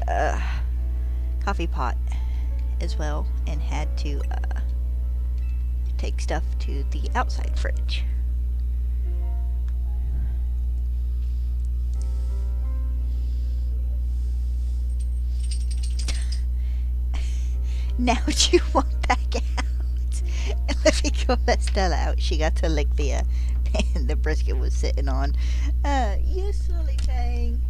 coffee pot as well and had to take stuff to the outside fridge. Now you want back out. Let me go let Stella out. She got to lick the pan the brisket was sitting on. You silly thing.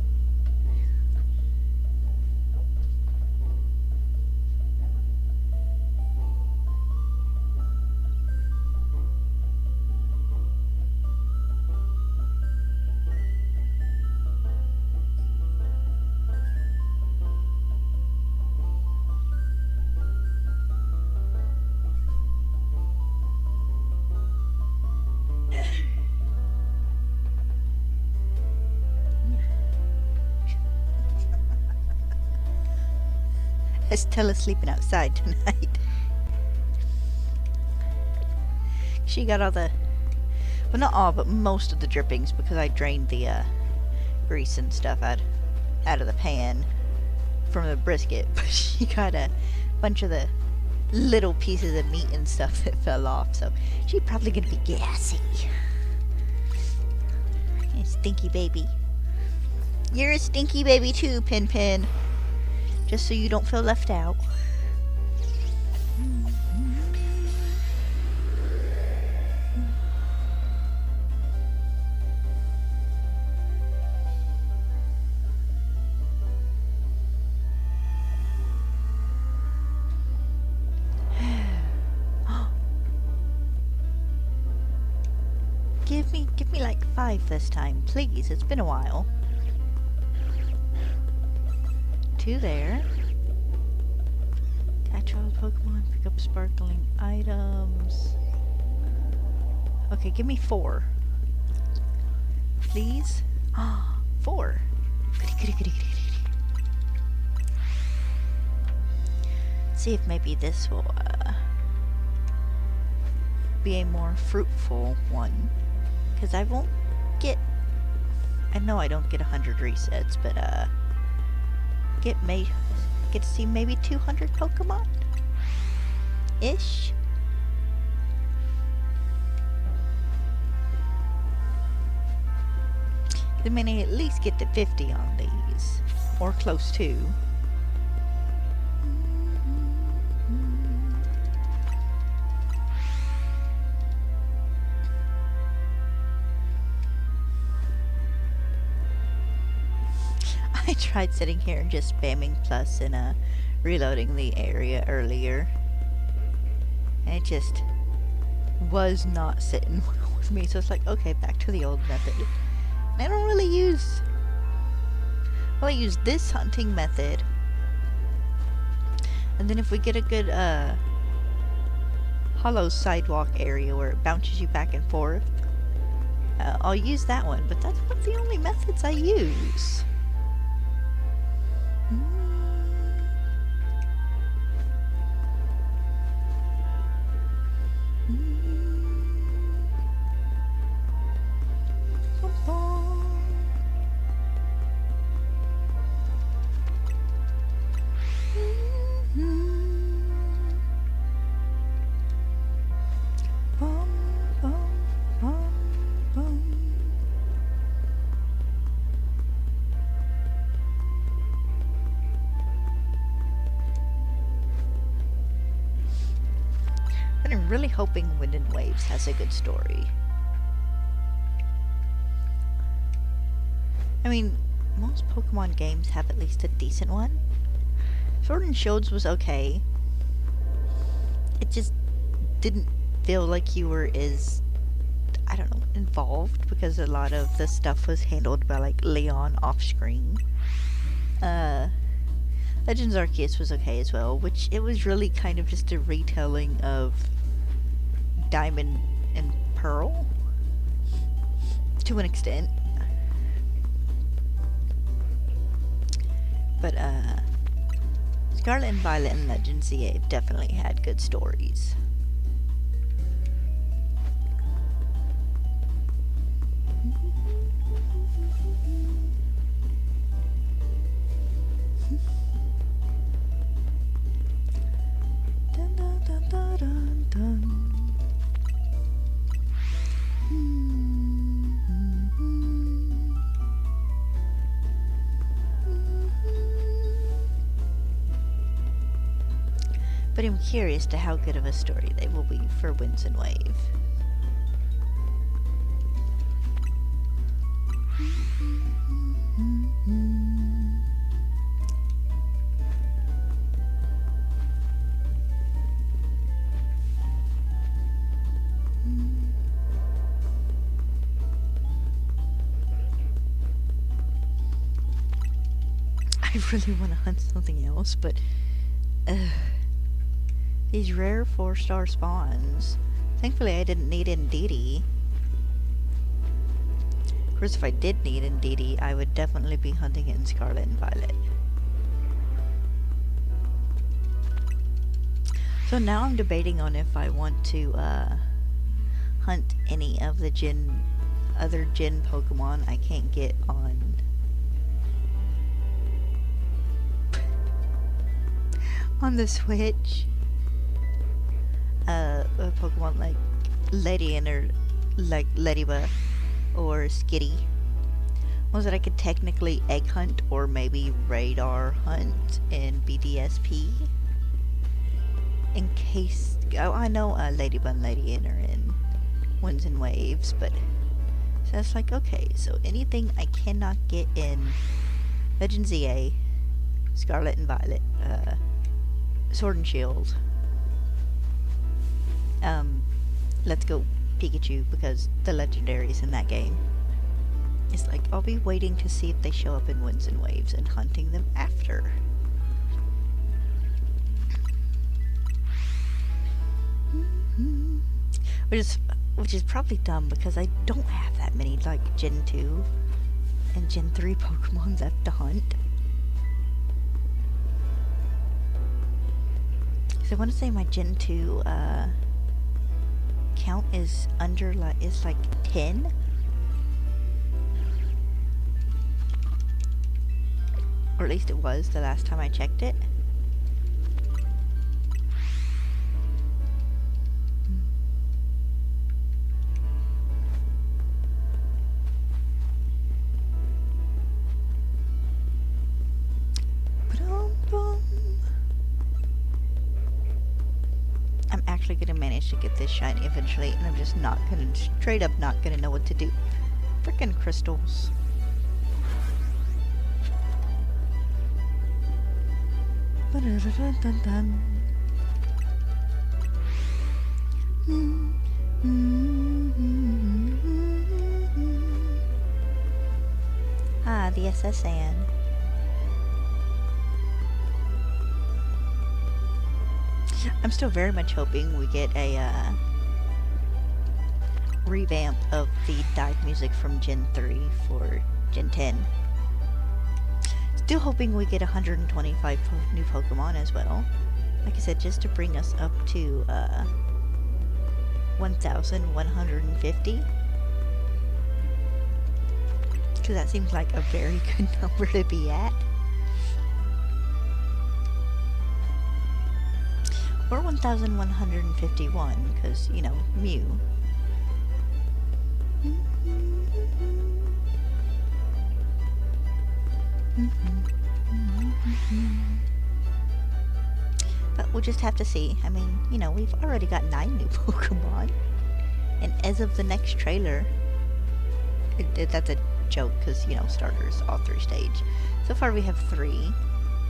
Stella's sleeping outside tonight. She got all the, well, not all, but most of the drippings because I drained the grease and stuff out of the pan from the brisket. But she got a bunch of the little pieces of meat and stuff that fell off, so she's probably gonna be gassy. You stinky baby. You're a stinky baby too, Pin Pin. Just so you don't feel left out. Give me like 5 this time, please. It's been a while. 2 there. Catch all Pokemon, pick up sparkling items. Okay, give me 4. Please? 4. Goody, goody, goody, goody, goody. See if maybe this will be a more fruitful one. Because I won't get... I know I don't get 100 resets, but get to see maybe 200 Pokemon ish. I mean, I at least get to 50 on these, or close to. I tried sitting here and just spamming plus and reloading the area earlier. And it just was not sitting well with me. So it's like, okay, back to the old method. And I don't really use... Well, I use this hunting method. And then if we get a good hollow sidewalk area where it bounces you back and forth, I'll use that one. But that's not the only methods I use. I'm really hoping Wind and Waves has a good story. I mean, most Pokemon games have at least a decent one. Sword and Shields was okay. It just didn't feel like you were as, I don't know, involved because a lot of the stuff was handled by like Leon off screen. Legends Arceus was okay as well, which it was really kind of just a retelling of Diamond and Pearl to an extent. But Scarlet and Violet and Legends ZA have definitely had good stories. But I'm curious to how good of a story they will be for Winds and Wave. I really want to hunt something else, but these rare 4-star spawns. Thankfully, I didn't need Indeedee. Of course, if I did need Indeedee, I would definitely be hunting it in Scarlet and Violet. So now I'm debating on if I want to hunt any of the other Gen Pokemon I can't get on the Switch. A Pokemon like Ledian or like Ladybug or Skitty. Ones that I could technically egg hunt or maybe radar hunt in BDSP. In case... Oh, I know Ladybug and Ledian are in Winds and Waves, but... So it's like, okay, so anything I cannot get in Legend ZA, Scarlet and Violet, Sword and Shield. Let's go Pikachu, because the legendaries in that game. It's like, I'll be waiting to see if they show up in Winds and Waves and hunting them after. Which is probably dumb, because I don't have that many, like, Gen 2 and Gen 3 Pokemon left to hunt. So I want to say my Gen 2 count is like 10. Or at least it was the last time I checked it. I'm actually gonna manage to get this shiny eventually, and I'm just straight up not gonna know what to do. Frickin' crystals. Ah, the SSN. I'm still very much hoping we get a revamp of the dive music from Gen 3 for Gen 10. Still hoping we get 125 new Pokemon as well. Like I said, just to bring us up to 1,150. Because that seems like a very good number to be at. Or 1,151, because, you know, Mew. But we'll just have to see. I mean, you know, we've already got 9 new Pokemon. And as of the next trailer, that's a joke, because, you know, starters, all 3 stage. So far we have 3.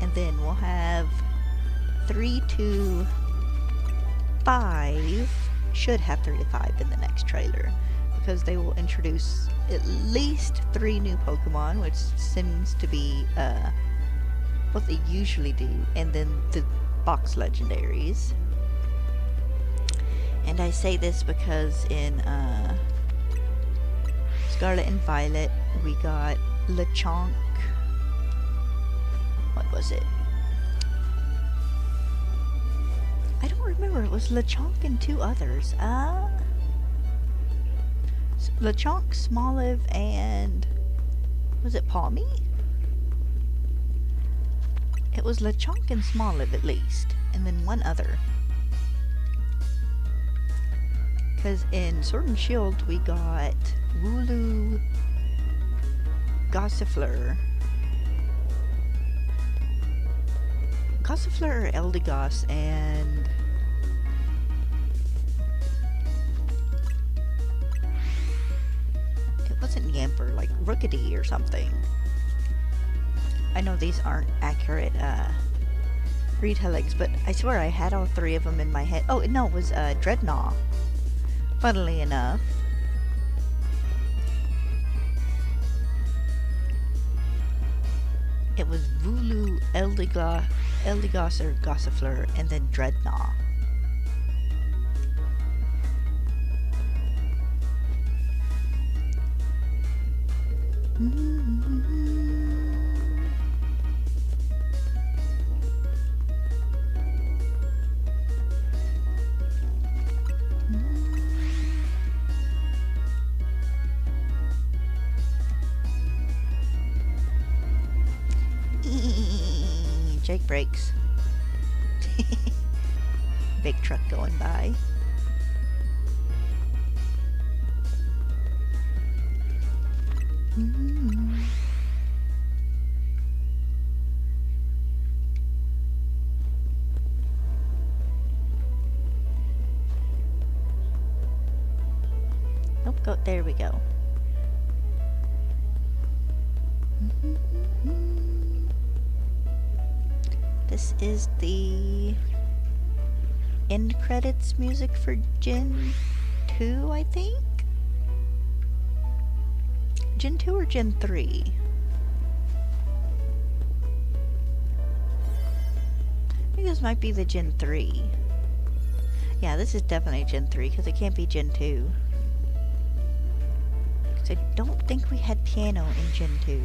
And then we'll have 3 to 5, should have 3 to 5 in the next trailer, because they will introduce at least 3 new Pokemon, which seems to be what they usually do, and then the box legendaries. And I say this because in Scarlet and Violet we got Lechonk. What was it? I don't remember. It was Lechonk and 2 others. Lechonk, Smoliv, and... was it Palmy? It was Lechonk and Smoliv at least. And then 1 other. Because in Sword and Shield we got Wooloo, Gossifleur. Gossifleur or Eldegoss, and it wasn't Yamper, like Rookity or something. I know these aren't accurate retellings, but I swear I had all three of them in my head. Oh, no, it was Dreadnought. Funnily enough. It was Vulu, Eldegoss or Gossifleur, and then Dreadnought. Jake brakes. Big truck going by. Nope, go, there we go. This is the end credits music for Gen 2, I think? Gen 2 or Gen 3? I think this might be the Gen 3. Yeah, this is definitely Gen 3, because it can't be Gen 2. Because I don't think we had piano in Gen 2.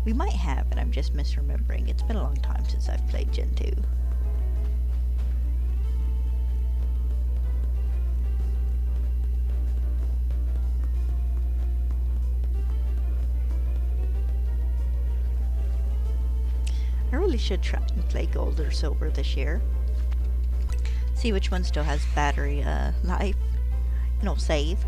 We might have, and I'm just misremembering. It's been a long time since I've played Gen 2. I really should try and play Gold or Silver this year. See which one still has battery life. You know, save.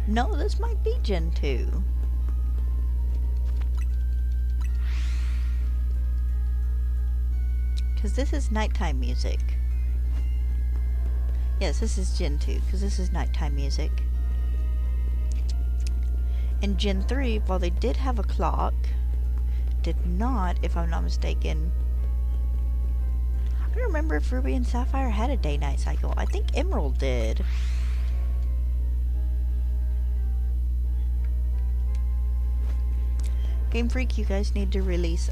No, this might be Gen 2. Because this is nighttime music. Yes, this is Gen 2, because this is nighttime music. In Gen 3, while they did have a clock, did not, if I'm not mistaken... I don't remember if Ruby and Sapphire had a day-night cycle. I think Emerald did. Game Freak, you guys need to release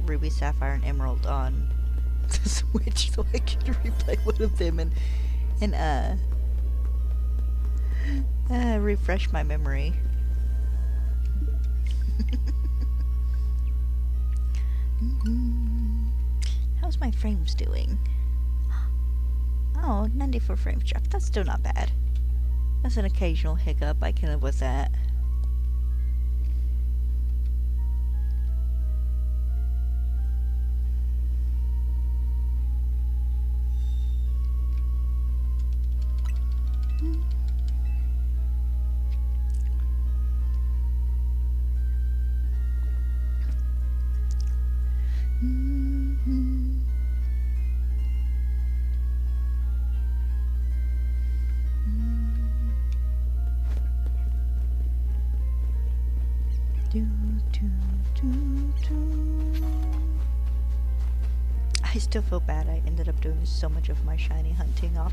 Ruby, Sapphire, and Emerald on the Switch so I can replay one of them and refresh my memory. How's my frames doing? Oh, 94 frames drop. That's still not bad. That's an occasional hiccup. I can live with that. I still feel bad I ended up doing so much of my shiny hunting off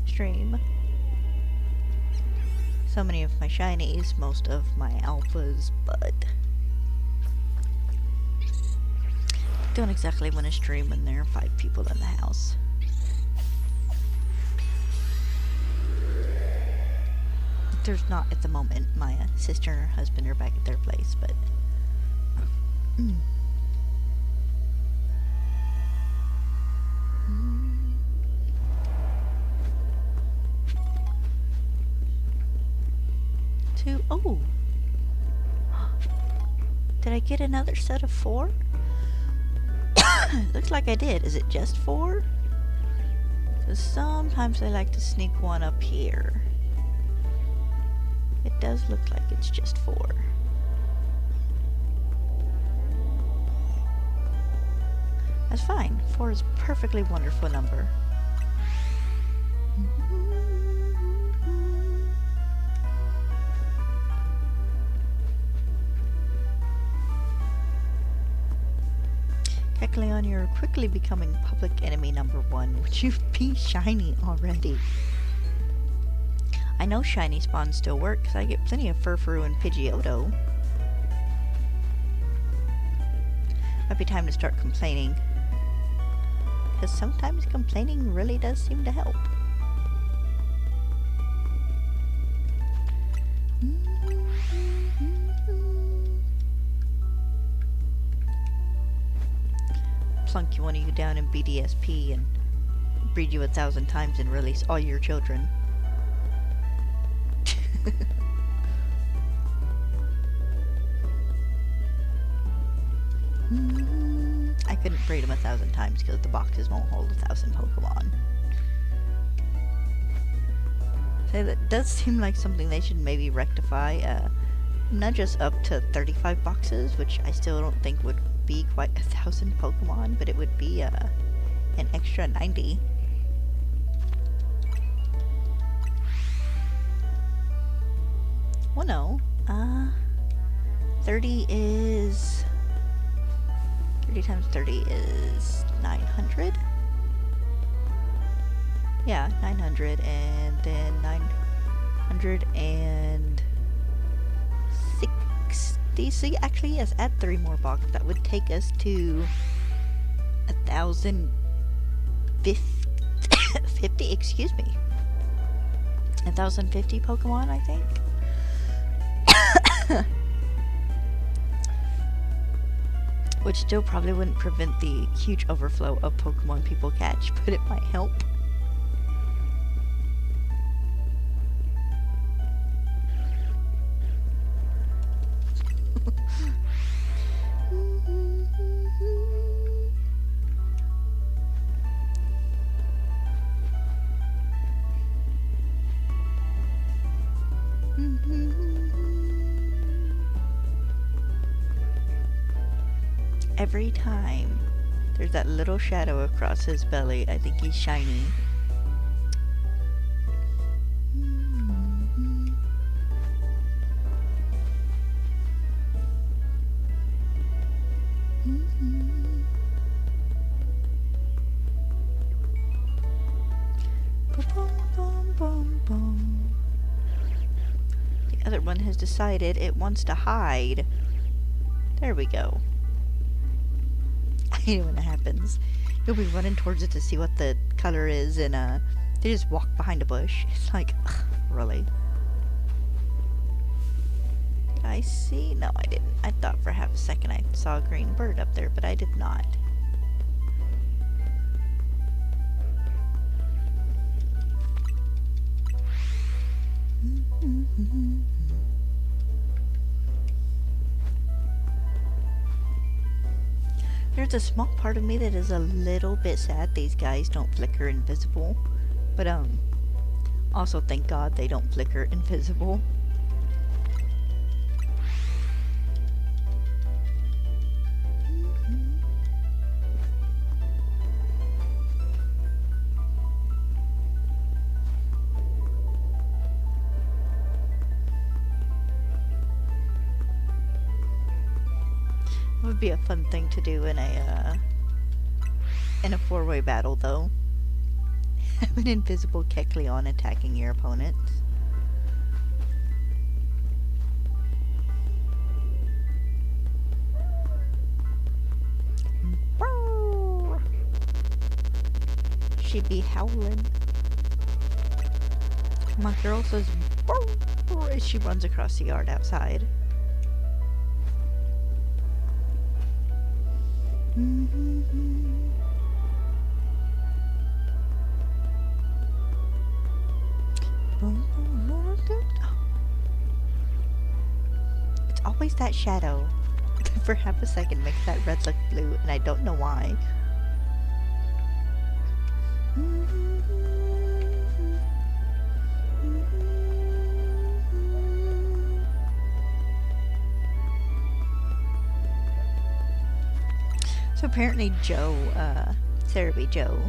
stream. So many of my shinies, most of my alphas, but don't exactly want to stream when there are 5 people in the house. There's not at the moment. My sister and her husband are back at their place, but Oh! Did I get another set of 4? Looks like I did. Is it just 4? Because sometimes I like to sneak one up here. It does look like it's just 4. That's fine. 4 is a perfectly wonderful number. Kecleon, you're quickly becoming public enemy number 1. Would you be shiny already? I know shiny spawns still work because I get plenty of Furfuru and Pidgeotto. Might be time to start complaining. Because sometimes complaining really does seem to help. Plunk one of you down in BDSP and breed you 1,000 times and release all your children. I couldn't breed them 1,000 times because the boxes won't hold 1,000 Pokemon. So that does seem like something they should maybe rectify. Nudge us up to 35 boxes, which I still don't think would be quite 1,000 Pokemon, but it would be an extra 90. Well, no. 30 is... 30 times 30 is 900? Yeah, 900, and then 960. So actually, yes, add 3 more boxes. That would take us to 1,050, excuse me. 1,050 Pokemon, I think. Which still probably wouldn't prevent the huge overflow of Pokemon people catch, but it might help. Every time there's that little shadow across his belly, I think he's shiny. The other one has decided it wants to hide. There we go. I hate it when that happens. You'll be running towards it to see what the color is, and they just walk behind a bush. It's like, ugh, really? Did I see? No, I didn't. I thought for half a second I saw a green bird up there, but I did not. There's a small part of me that is a little bit sad these guys don't flicker invisible. But, also thank God they don't flicker invisible. It would be a fun thing to do in a 4-way battle, though. Have an invisible Kecleon attacking your opponents. She'd be howling. My girl says as she runs across the yard outside. is that shadow? For half a second makes that red look blue, and I don't know why. So apparently Joe, Therapy Joe,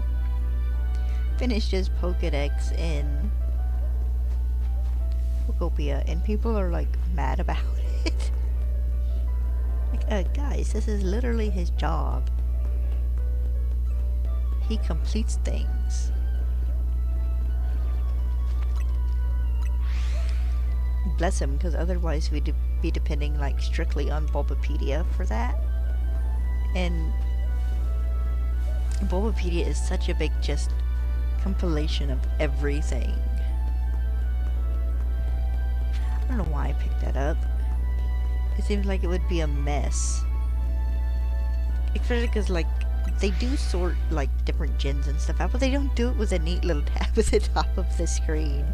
finished his Pokedex in Pokopia, and people are like mad about it. Like, guys, this is literally his job. He completes things. Bless him, because otherwise we'd be depending like strictly on Bulbapedia for that. And Bulbapedia is such a big just compilation of everything. I don't know why I picked that up. It seems like it would be a mess. Especially because, like, they do sort, like, different gens and stuff out, but they don't do it with a neat little tab at the top of the screen.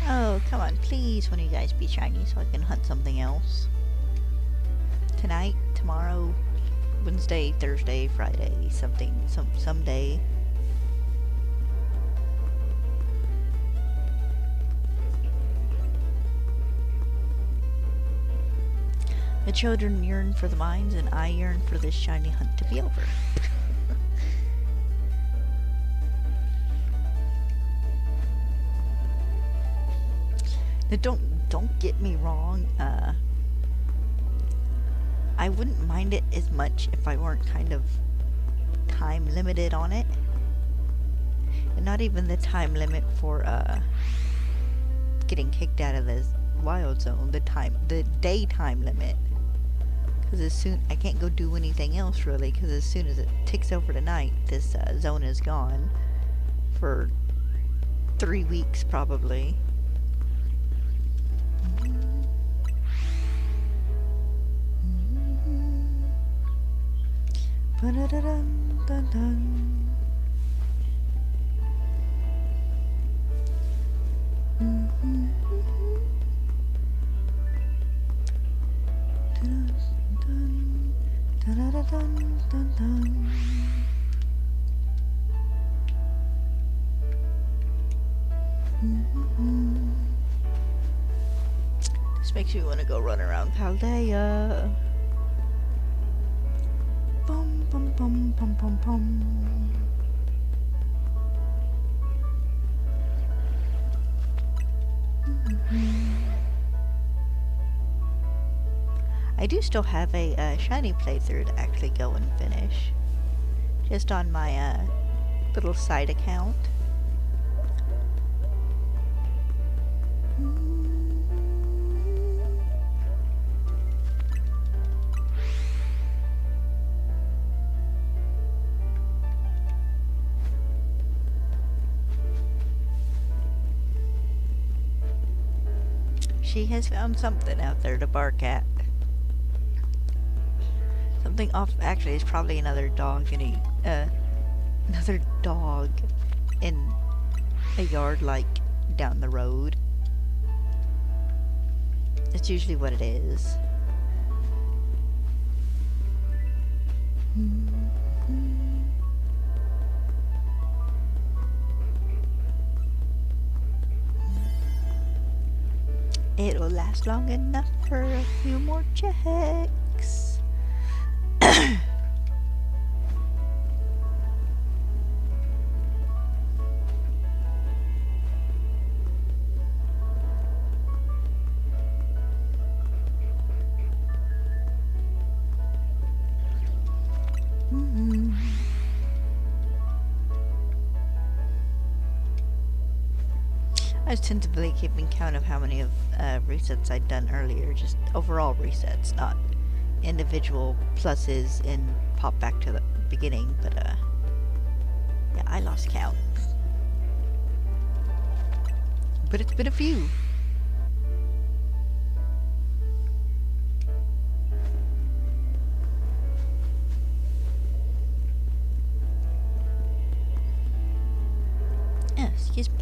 Oh, come on, please, one of you guys be shiny so I can hunt something else. Tonight, tomorrow, Wednesday, Thursday, Friday, someday. The children yearn for the mines, and I yearn for this shiny hunt to be over. Now, don't get me wrong. I wouldn't mind it as much if I weren't kind of time limited on it, and not even the time limit for getting kicked out of the wild zone. The daytime limit. Because I can't go do anything else really. Because as soon as it ticks over to night, this zone is gone for 3 weeks probably. This makes me want to go run around Paldea. Bum bum bum bum bum bum. I do still have a shiny playthrough to actually go and finish, just on my little side account. She has found something out there to bark at. Something off. Actually, it's probably another dog in another dog in a yard like down the road. That's usually what it is. It'll last long enough for a few more checks. I was tentatively keeping count of how many of resets I'd done earlier, just overall resets, not individual pluses and pop back to the beginning, but yeah, I lost count. But it's been a few. Oh, excuse me.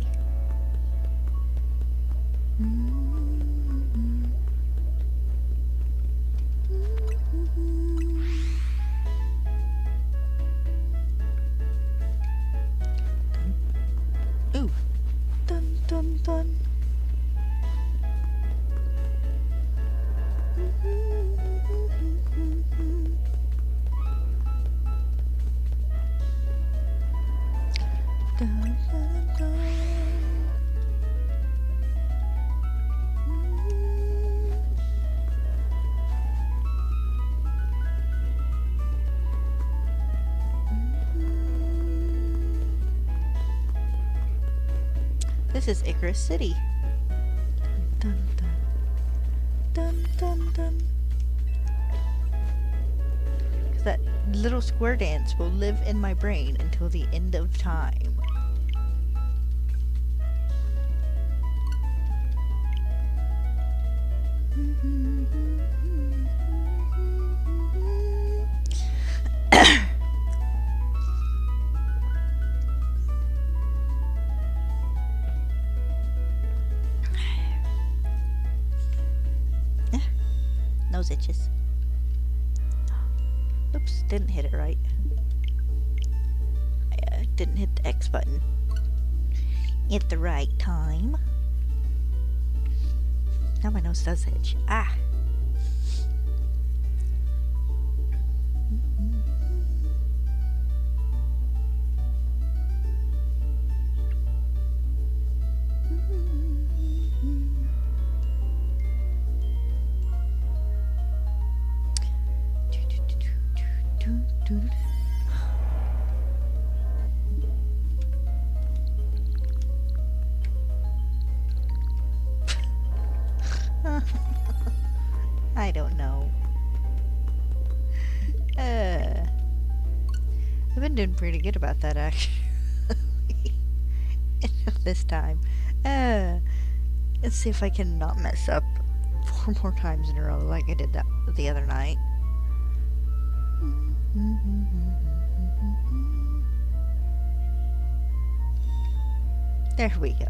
Ooh. Dun dun dun. Dun, dun, dun. This is Icarus City. Dun, dun, dun, dun, dun. 'Cause that little square dance will live in my brain until the end of time. Nose itches. Oops, didn't hit it right. I didn't hit the X button at the right time. Now my nose does itch. Ah! I don't know. I've been doing pretty good about that, actually. This time. Let's see if I can not mess up 4 more times in a row like I did that the other night. There we go.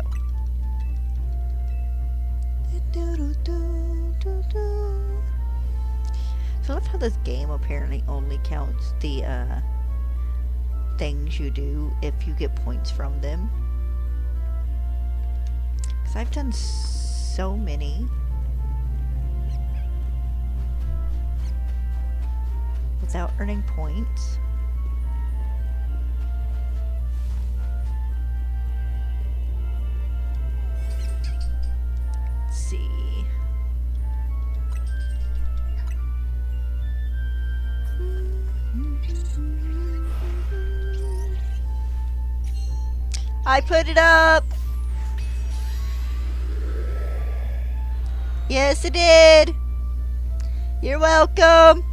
So I love how this game apparently only counts the things you do if you get points from them. Because I've done so many without earning points. Let's see. I put it up! Yes, it did! You're welcome!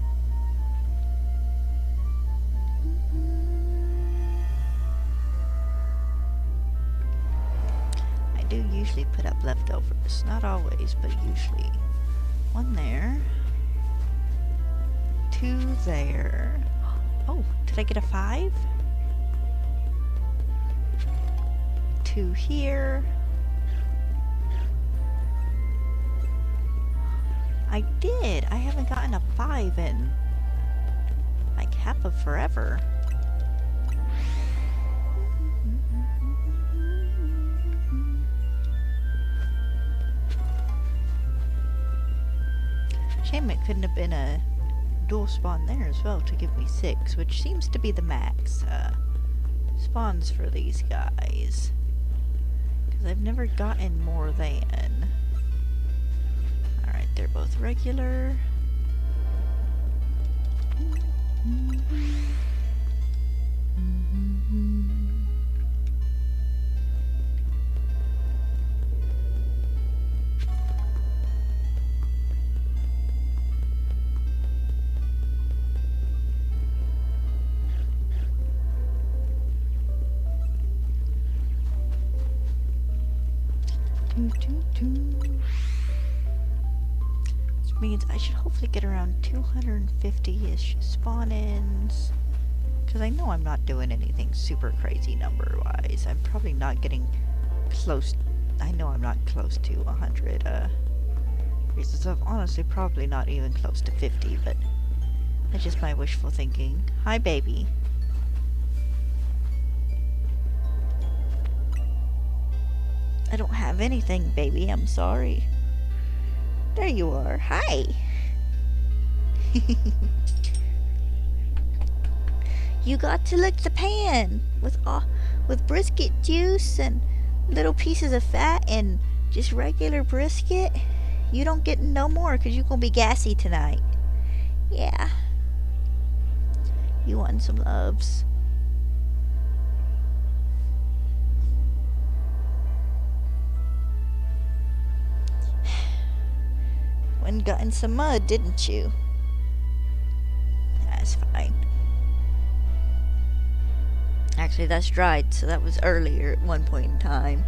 I do usually put up leftovers. Not always, but usually. 1 there. 2 there. Oh, did I get a 5? 2 here. I did! I haven't gotten a 5 in like half of forever. Shame it couldn't have been a dual spawn there as well to give me 6, which seems to be the max spawns for these guys. Because I've never gotten more than. Alright, they're both regular. Which means I should hopefully get around 250-ish spawn-ins. Because I know I'm not doing anything super crazy number-wise. I'm probably not getting close. I know I'm not close to 100 reasons. I'm honestly probably not even close to 50, but that's just my wishful thinking. Hi, baby. I don't have anything, baby. I'm sorry. There you are. Hi. You got to lick the pan with brisket juice and little pieces of fat and just regular brisket. You don't get no more because you're going to be gassy tonight. Yeah. You want some loves. When got in some mud, didn't you? That's fine. Actually, that's dried, so that was earlier at one point in time.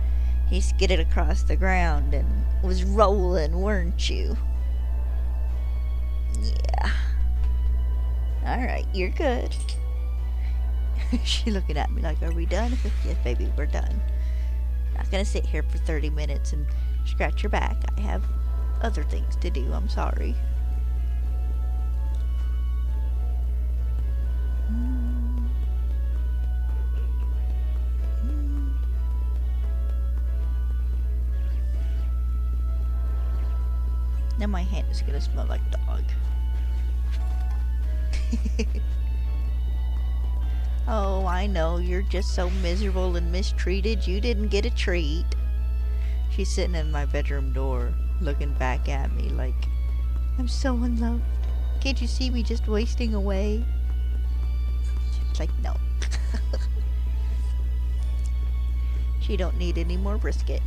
He skidded across the ground and was rolling, weren't you? Yeah. Alright, you're good. She's looking at me like, are we done? Yes, baby, we're done. Not gonna sit here for 30 minutes and scratch your back. I have other things to do. I'm sorry. Now my hand is gonna smell like dog. Oh, I know. You're just so miserable and mistreated. You didn't get a treat. She's sitting in my bedroom door, looking back at me like, I'm so unloved. Can't you see me just wasting away? She's like, no. She don't need any more brisket.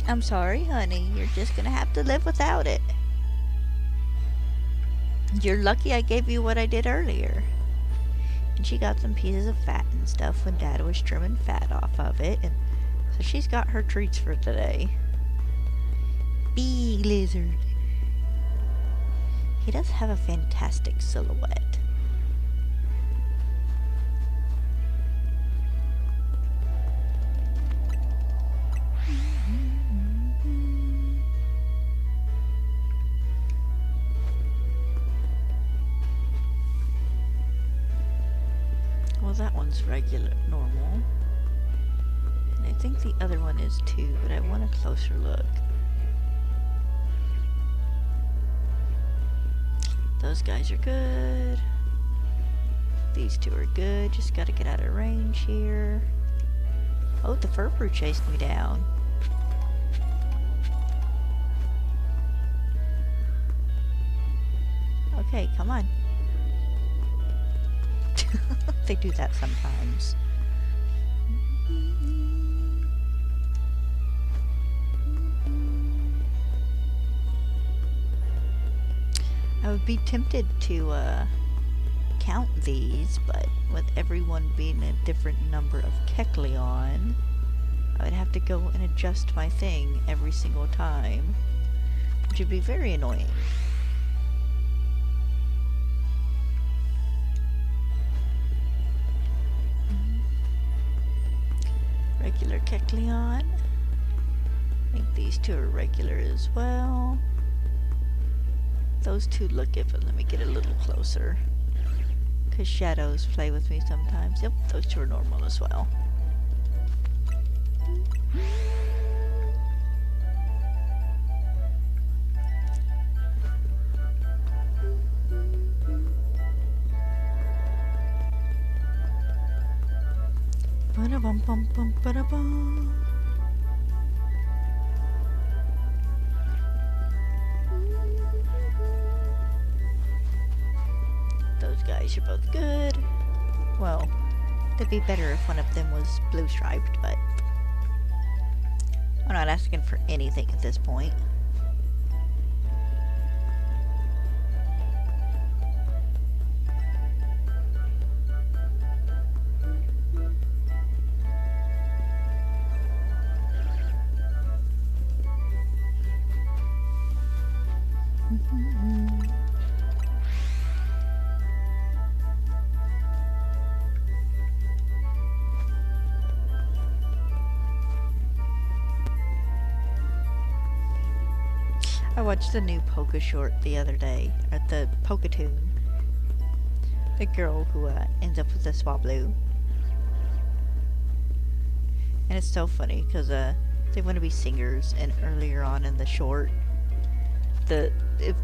I'm sorry, honey. You're just gonna have to live without it. You're lucky I gave you what I did earlier. And she got some pieces of fat and stuff when Dad was trimming fat off of it, and so she's got her treats for today. Big lizard. He does have a fantastic silhouette. Well, that one's regular, normal. And I think the other one is too, but I want a closer look. Those guys are good. These two are good. Just gotta get out of range here. Oh, the fur brew chased me down. Okay, come on. They do that sometimes. I would be tempted to count these, but with everyone being a different number of Kecleon, I would have to go and adjust my thing every single time, which would be very annoying. Regular Kecleon. I think these two are regular as well. Those two look it, but let me get a little closer. Because shadows play with me sometimes. Yep, those two are normal as well. Ba-da-bum-bum-bum-ba-da-bum. Those guys are both good. Well, it'd be better if one of them was blue striped, but I'm not asking for anything at this point. I watched the new Poke short the other day, at the Poketoon. The girl who ends up with a Swablu. And it's so funny because they want to be singers, and earlier on in the short, the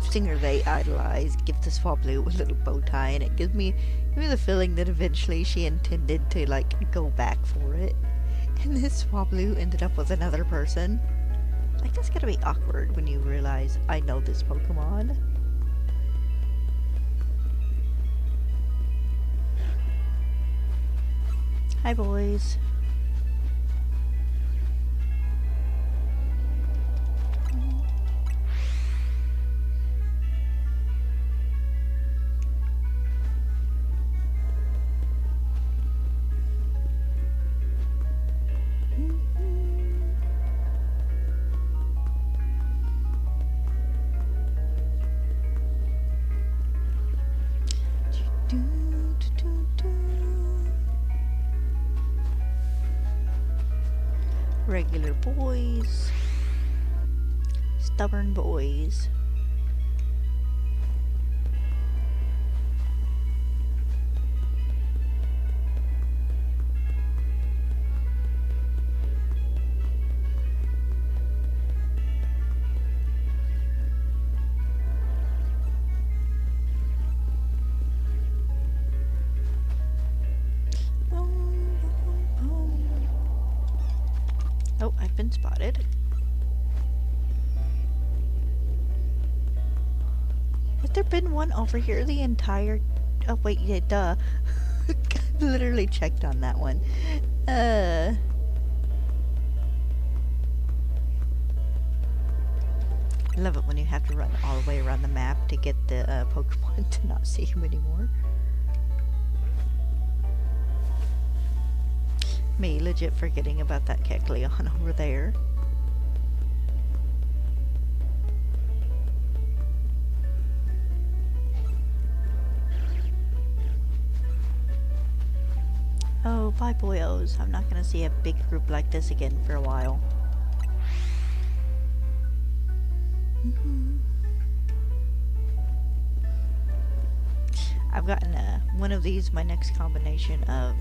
singer they idolize gives the Swablu a little bow tie, and it gives me the feeling that eventually she intended to like go back for it, and this Swablu ended up with another person. Like, that's gotta be awkward when you realize I know this Pokemon. Hi, boys. Regular boys. Stubborn boys. Oh, I've been spotted. Has there been one over here the entire... Oh, wait, yeah, duh. I literally checked on that one. I love it when you have to run all the way around the map to get the Pokemon to not see him anymore. Me legit forgetting about that Kecleon over there. Oh, bye boyos. I'm not gonna see a big group like this again for a while. I've gotten one of these, my next combination of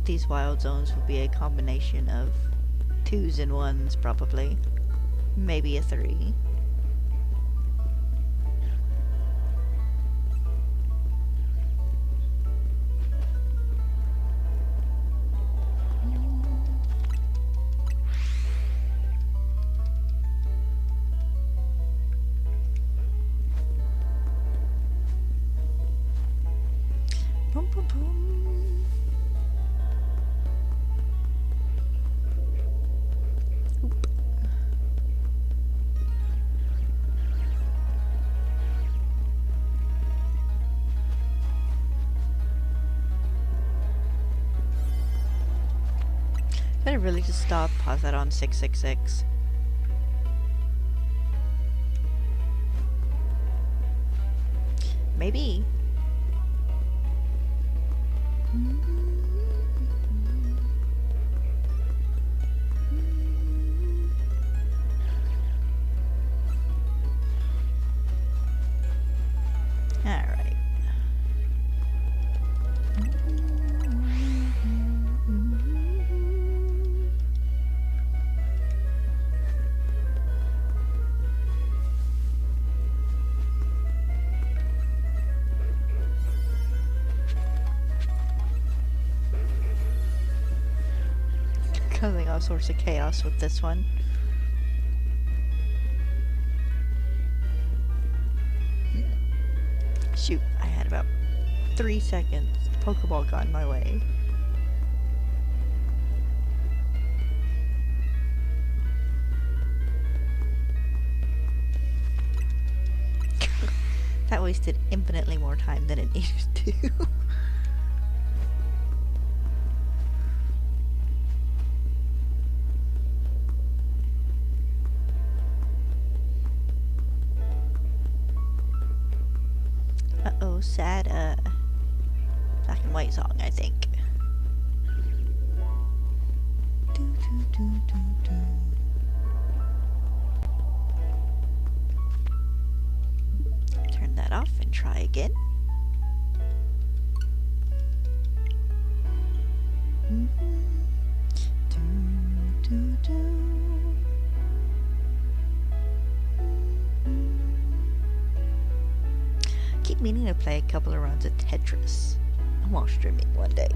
these wild zones will be a combination of 2s and 1s, probably. Maybe a 3. Boom, boom, boom. Did I really just stop? Pause that on 666. Maybe. Alright. Causing all sorts of chaos with this one. Shoot, I had about 3 seconds. The Pokeball got in my way. That wasted infinitely more time than it needed to. Uh-oh, sad, black and white song, I think. off and try again. Keep meaning to play a couple of rounds of Tetris. I'm gonna stream it one day.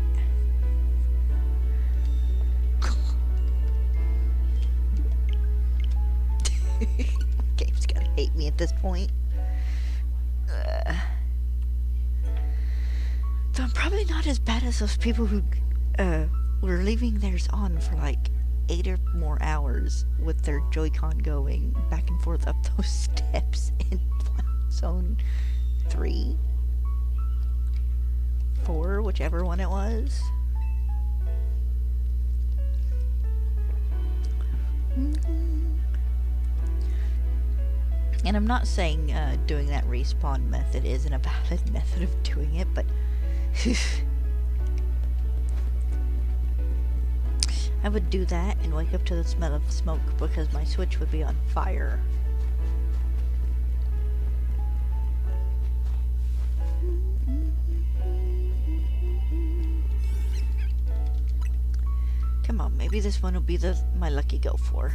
Game's gonna hate me at this point. So I'm probably not as bad as those people who were leaving theirs on for like 8 or more hours with their Joy-Con going back and forth up those steps in Zone 3, 4, whichever one it was. And I'm not saying doing that respawn method isn't a valid method of doing it, but I would do that and wake up to the smell of smoke because my Switch would be on fire. Come on, maybe this one will be my lucky go for.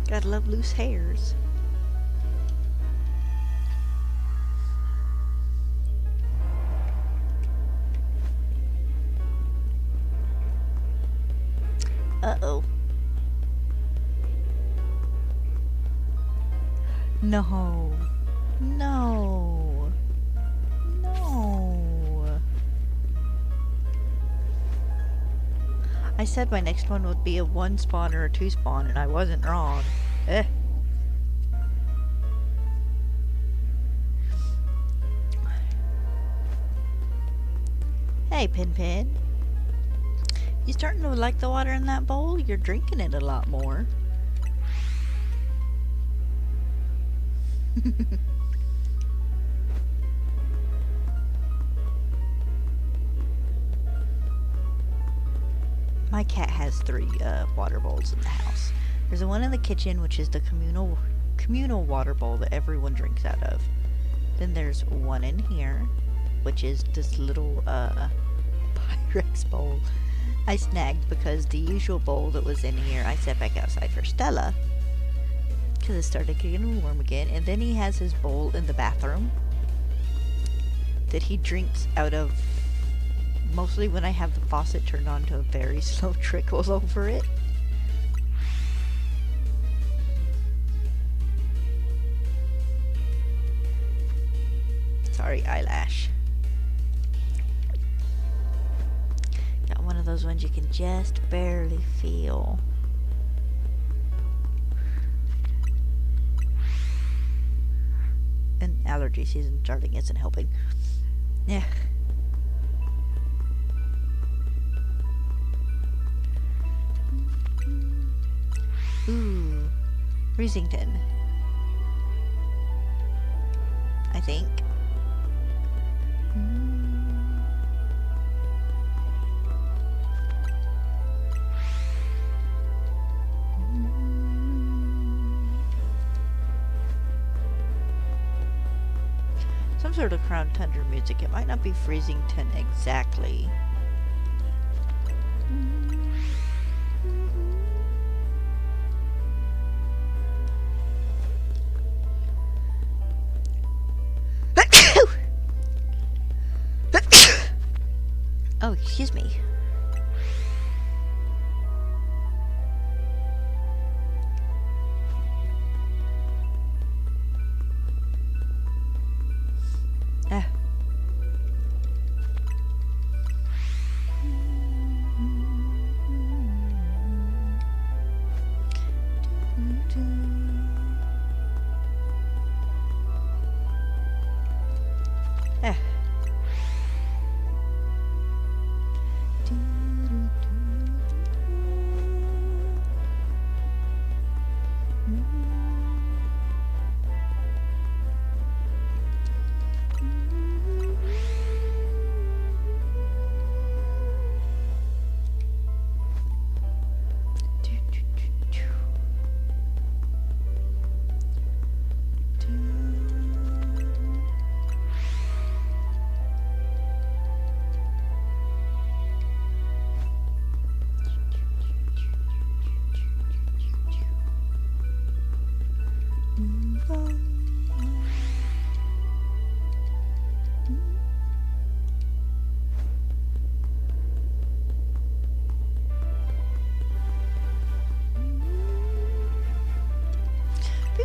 Gotta love loose hairs. Uh-oh. No. No. No. I said my next one would be a 1 spawn or a 2 spawn, and I wasn't wrong. Eh. Hey, Pin. You starting to like the water in that bowl? You're drinking it a lot more. My cat has 3 water bowls in the house. There's the one in the kitchen, which is the communal water bowl that everyone drinks out of. Then there's one in here, which is this little Pyrex bowl I snagged because the usual bowl that was in here I set back outside for Stella because it started getting warm again. And then he has his bowl in the bathroom that he drinks out of mostly when I have the faucet turned on to a very slow trickle over it. Sorry, eyelash. Got one of those ones you can just barely feel. And allergy season starting isn't helping. Yeah. Ooh, Reesington. I think. Some sort of Crown Tundra music. It might not be Freezington exactly. Oh, excuse me.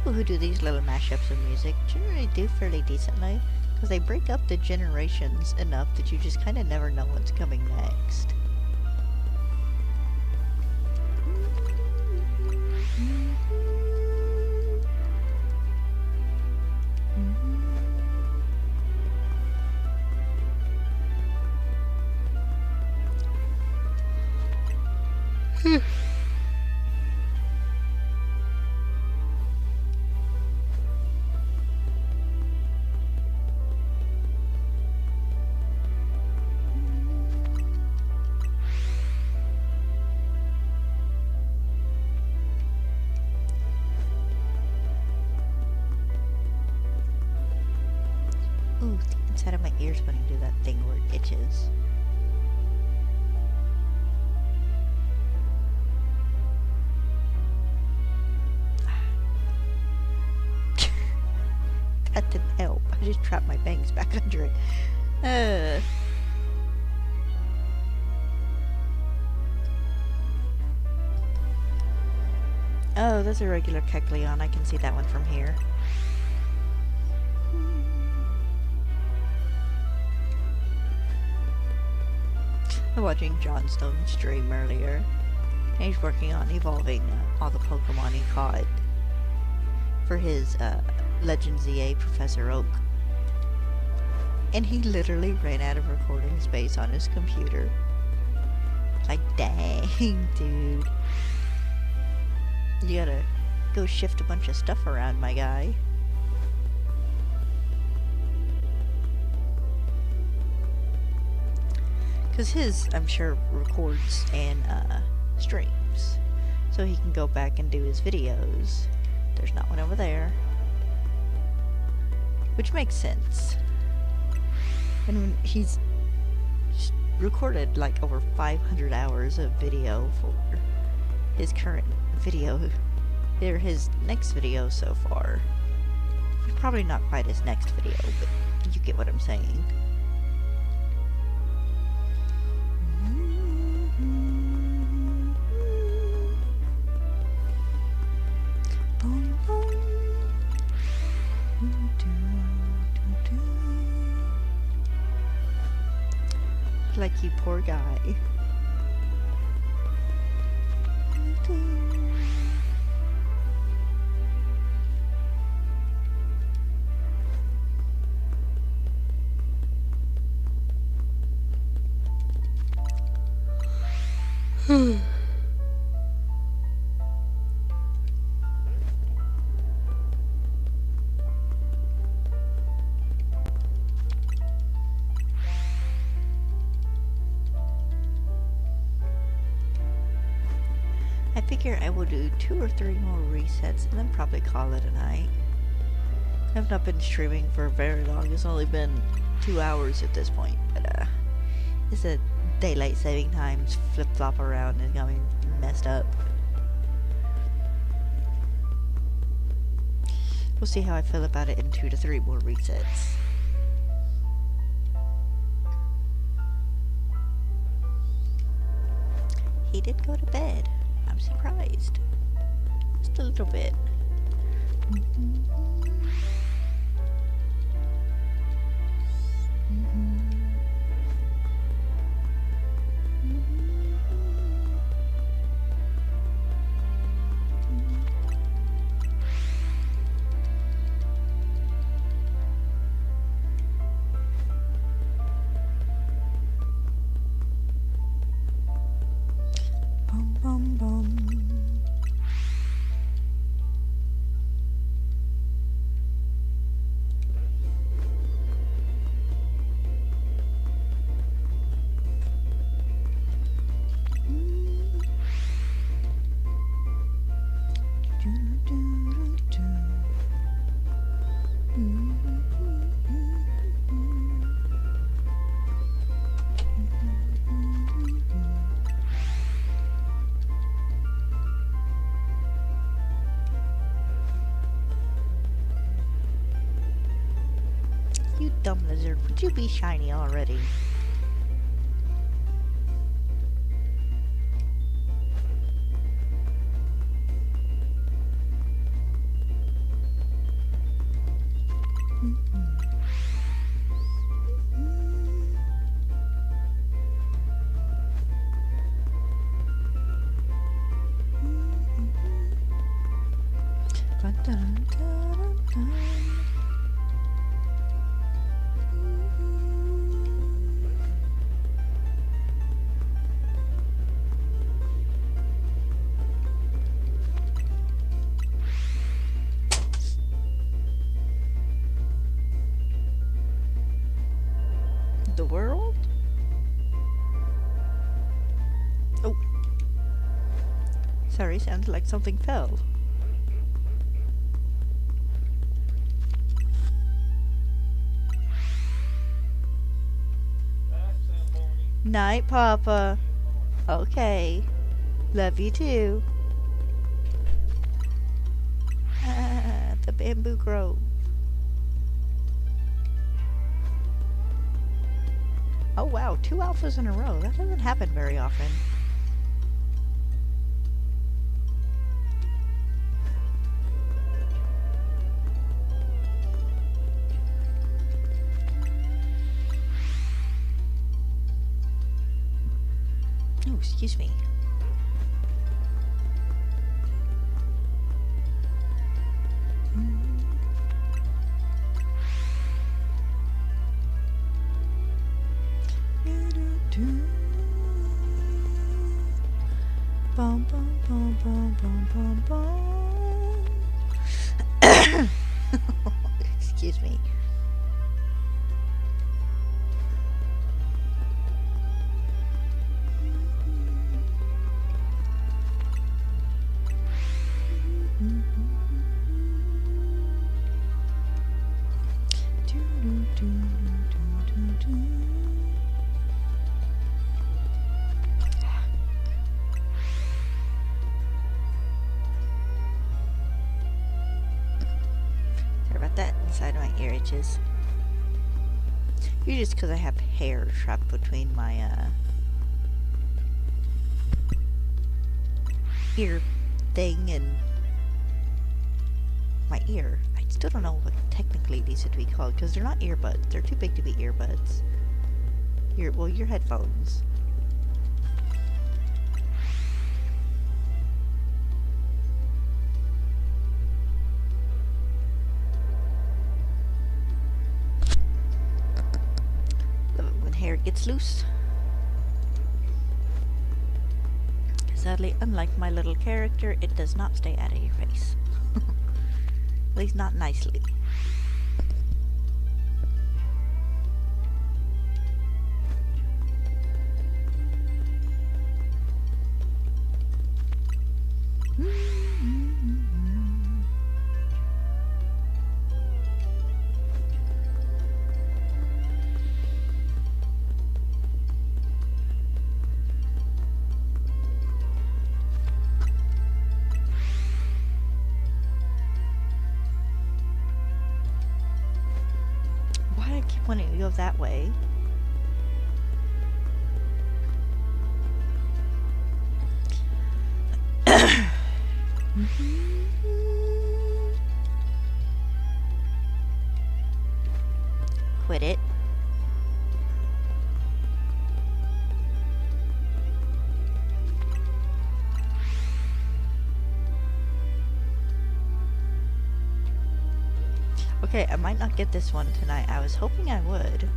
people who do these little mashups of music generally do fairly decently, because they break up the generations enough that you just kind of never know what's coming next. Ooh, the inside of my ears when I do that thing where it itches. That didn't help. I just trapped my bangs back under it. Oh, that's a regular Kecleon. I can see that one from here. I was watching Jon Stone's stream earlier. He's working on evolving all the Pokemon he caught for his Legends EA Professor Oak. And he literally ran out of recording space on his computer. Like, dang, dude. You gotta go shift a bunch of stuff around, my guy. Because his, I'm sure, records and streams. So he can go back and do his videos. There's not one over there. Which makes sense. And he's recorded like over 500 hours of video for his current video, or his next video so far. Probably not quite his next video, but you get what I'm saying. Like, you poor guy. I figure I will do 2 or 3 more resets and then probably call it a night. I've not been streaming for very long. It's only been 2 hours at this point, but it's a daylight saving times flip-flop around and got me messed up. We'll see how I feel about it in 2 to 3 more resets. He did go to bed. I'm surprised. Just a little bit. You dumb lizard, would you be shiny already? Sorry, sounds like something fell. Night, Papa. Okay. Love you too. Ah, the bamboo grove. Oh wow, 2 alphas in a row. That doesn't happen very often. Oh, excuse me. Bum, bum, bum, bum, bum, bum, bum. Excuse me. Sorry about that inside of my ear itches. Usually just because I have hair trapped between my ear thing and my ear. I still don't know what technically these should be called because they're not earbuds. They're too big to be earbuds. Your headphones. Love it when hair gets loose. Sadly, unlike my little character, it does not stay out of your face. At least not nicely. I keep wanting to go that way. Quit it. Okay, I might not get this one tonight. I was hoping I would.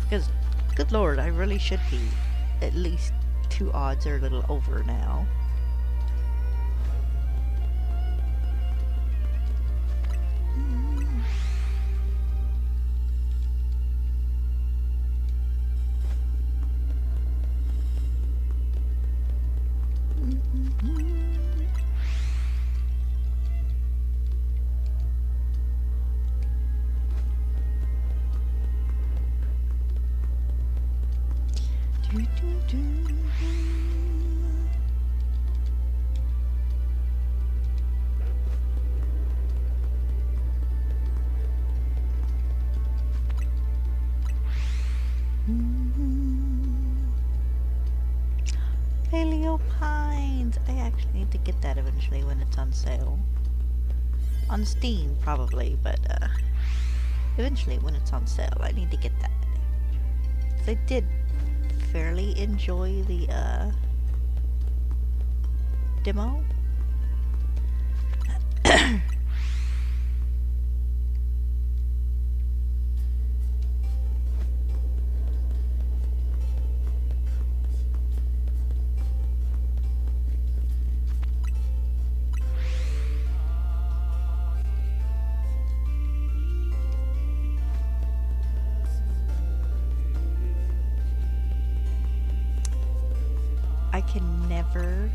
Because, good lord, I really should be at least 2 odds or a little over now. Paleo Pines! I actually need to get that eventually when it's on sale. On Steam, probably, but eventually when it's on sale, I need to get that. I did fairly enjoy the demo. I can never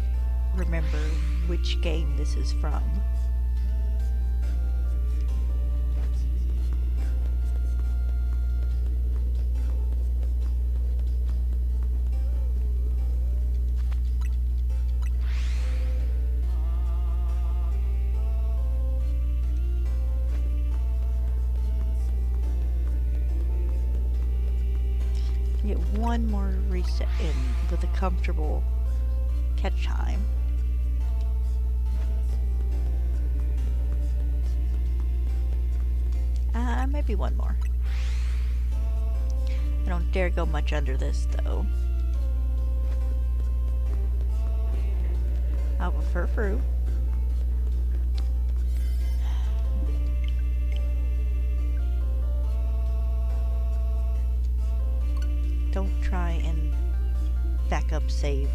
remember which game this is from. Get one more reset in with a comfortable catch time. Maybe one more. I don't dare go much under this though. I'll prefer fruit. Don't try and back up save.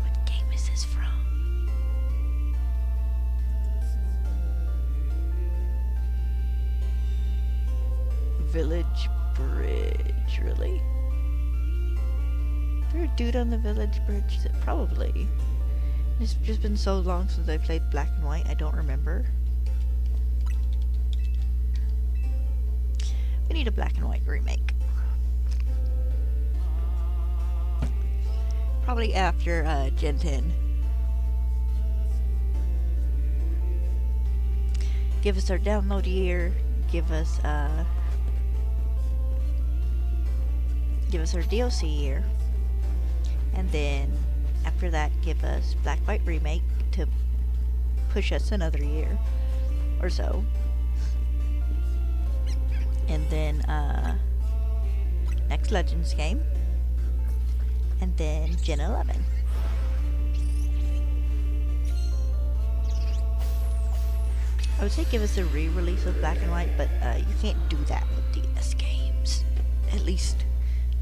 What game is this from? Village Bridge, really? Is there a dude on the village bridge? Probably. It's just been so long since I played black and white, I don't remember. We need a black and white remake. Probably after Gen 10. Give us our download year, give us our DLC year, and then after that, give us Black White Remake to push us another year or so. And then, next Legends game. And then Gen 11. I would say give us a re-release of Black and White, but you can't do that with DS games. At least,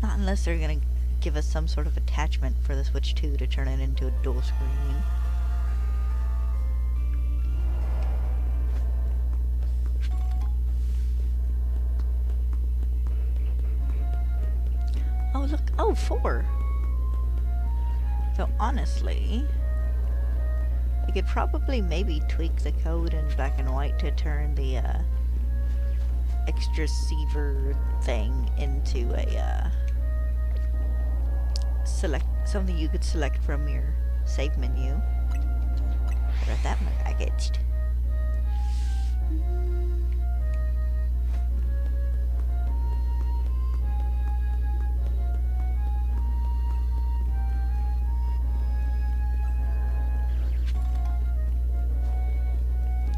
not unless they're gonna give us some sort of attachment for the Switch 2 to turn it into a dual screen. Oh look, oh 4! So honestly, I could probably maybe tweak the code in black and white to turn the extra receiver thing into a something you could select from your save menu. Got that one packaged.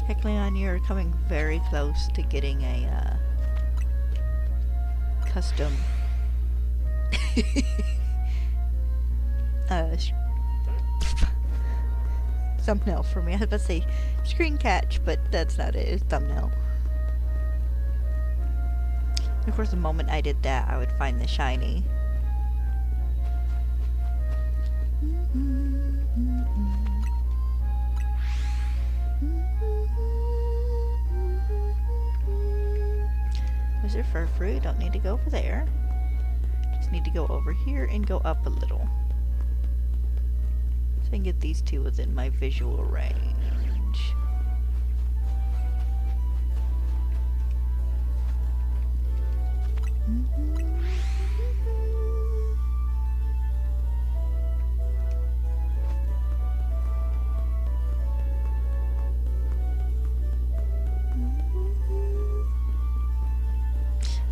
Heck, Leon, you're coming very close to getting a custom thumbnail for me. I was about to say screen catch, but that's not it. It's thumbnail. Of course, the moment I did that, I would find the shiny. Was there fur fruit? Don't need to go over there. Just need to go over here and go up a little. So I can get these two within my visual range.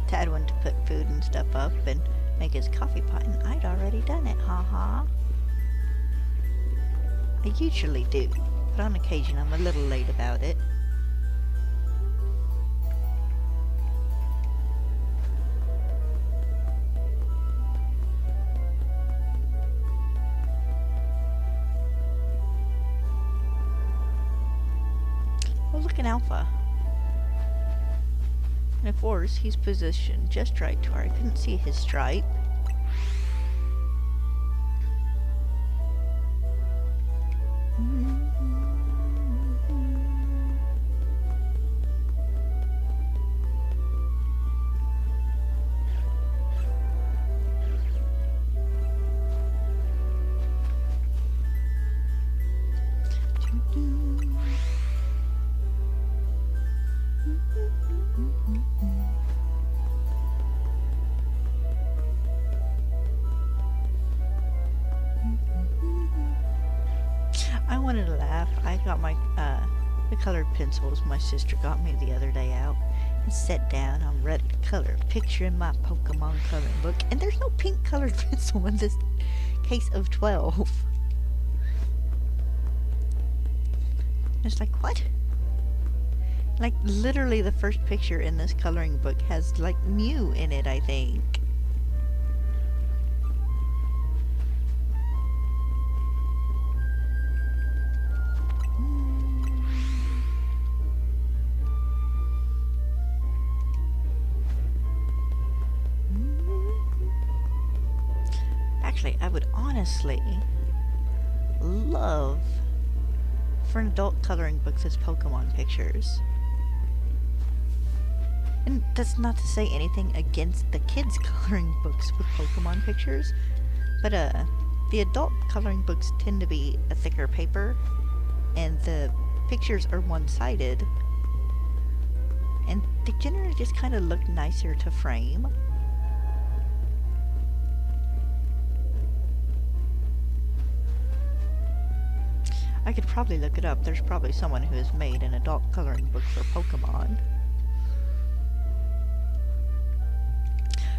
Tad wanted to put food and stuff up and make his coffee pot, and I'd already done it, haha. I usually do, but on occasion I'm a little late about it. Oh, look, an alpha. And of course, he's positioned just right to where I couldn't see his stripe. my, the colored pencils my sister got me the other day out and sat down. I'm ready to color a picture in my Pokemon coloring book, and there's no pink colored pencil in this case of 12. It's like, what? Like, literally the first picture in this coloring book has, like, Mew in it, I think. Actually, I would honestly love for an adult coloring book that's Pokemon pictures. And that's not to say anything against the kids' coloring books with Pokemon pictures, but the adult coloring books tend to be a thicker paper, and the pictures are one-sided, and they generally just kind of look nicer to frame. I could probably look it up. There's probably someone who has made an adult coloring book for Pokemon.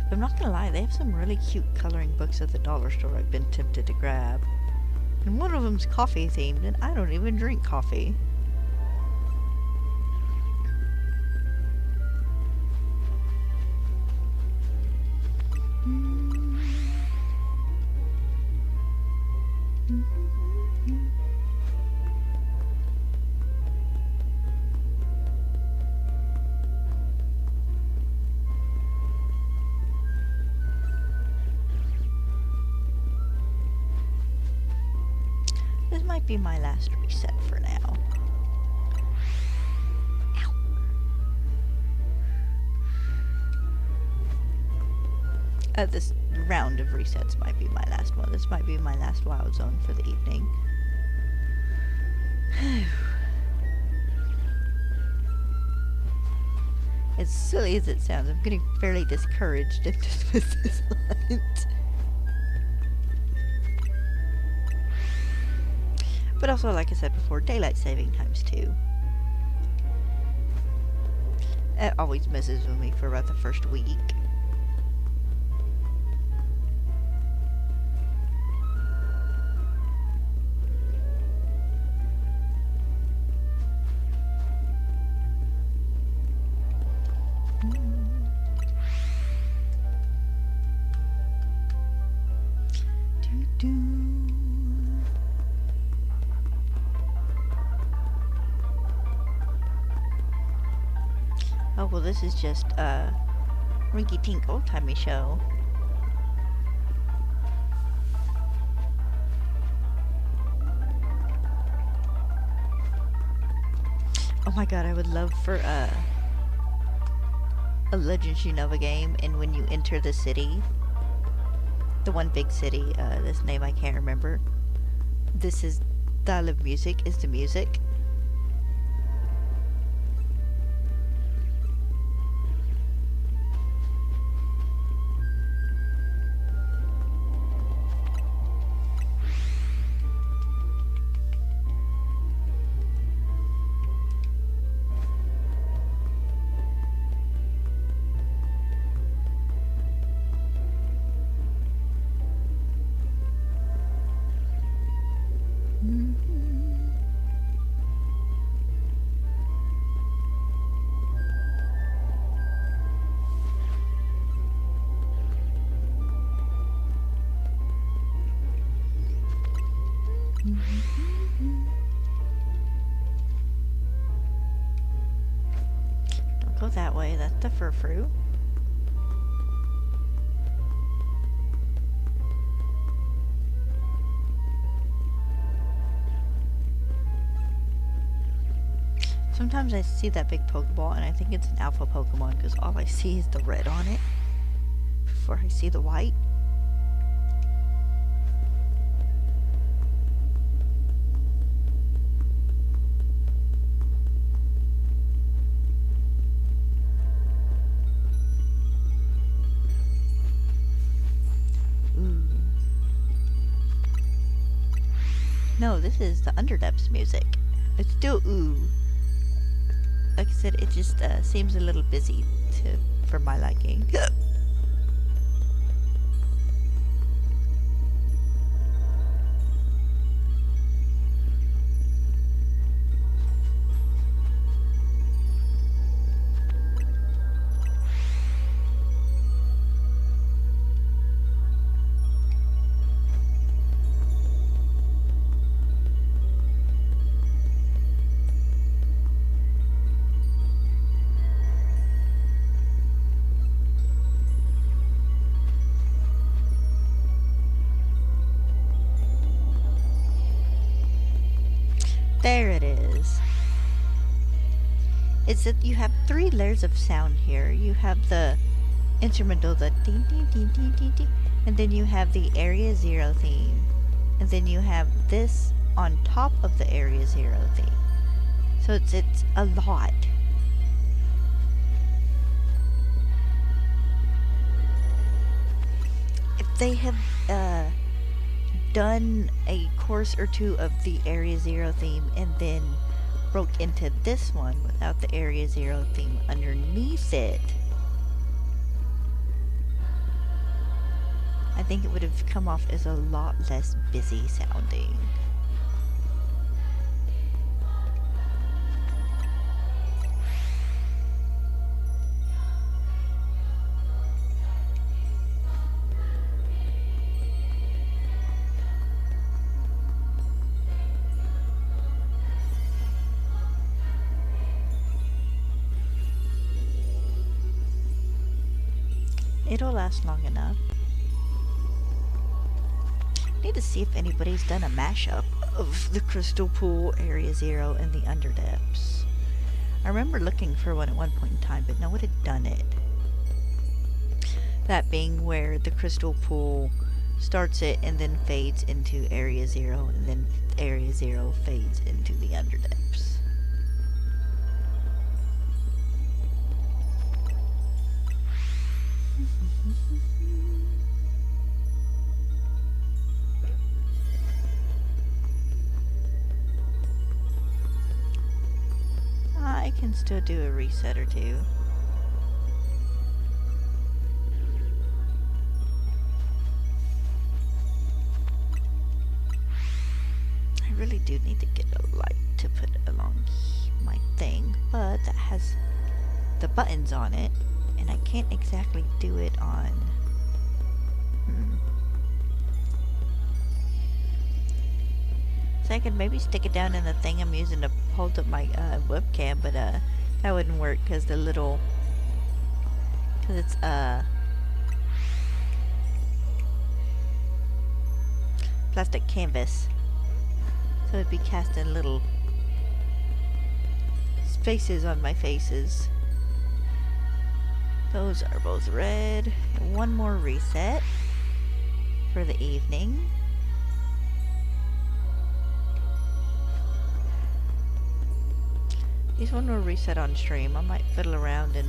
But I'm not gonna lie, they have some really cute coloring books at the dollar store I've been tempted to grab. And one of them's coffee themed, and I don't even drink coffee. This might be my last reset for now. Ow. This round of resets might be my last one. This might be my last wild zone for the evening. As silly as it sounds, I'm getting fairly discouraged with this hunt. But also, like I said before, daylight saving times too. It always messes with me for about the first week. Oh, well, this is just a rinky-tink old-timey show. Oh my god, I would love for a Legends Unova game, and when you enter the city, the one big city, this name I can't remember, this is style of music is the music. Don't go that way, that's the furfru. Sometimes I see that big Pokeball and I think it's an alpha Pokemon because all I see is the red on it before I see the white. Ooh. No, this is the Underdepths music. It's still ooh. Like I said, it just seems a little busy for my liking. There it is. It's that you have 3 layers of sound here. You have the instrumental, the ding ding ding ding ding ding, and then you have the Area Zero theme, and then you have this on top of the Area Zero theme. So it's a lot. If they have done a course or two of the Area Zero theme and then broke into this one without the Area Zero theme underneath it, I think it would have come off as a lot less busy sounding. It'll last long enough. Need to see if anybody's done a mashup of the Crystal Pool, Area Zero, and the Underdepths. I remember looking for one at one point in time, but no one had done it. That being where the Crystal Pool starts it and then fades into Area Zero, and then Area Zero fades into the Underdepths. I can still do a reset or two. I really do need to get a light to put along my thing, but that has the buttons on it, and I can't exactly do it on... So I could maybe stick it down in the thing I'm using to hold up my webcam, but that wouldn't work because the little... Because it's plastic canvas. So it'd be casting little spaces on my faces. Those are both red. One more reset for the evening. Just one more reset on stream. I might fiddle around and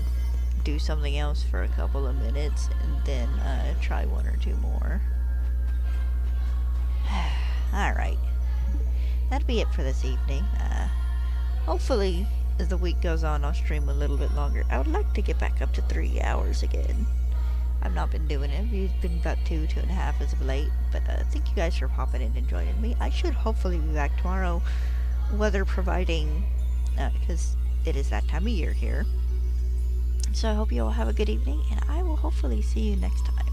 do something else for a couple of minutes and then try one or two more. Alright. That'll be it for this evening. Hopefully, as the week goes on, I'll stream a little bit longer. I would like to get back up to 3 hours again. I've not been doing it. It's been about 2.5 as of late. But thank you guys for popping in and joining me. I should hopefully be back tomorrow, weather providing, because it is that time of year here. So I hope you all have a good evening, and I will hopefully see you next time.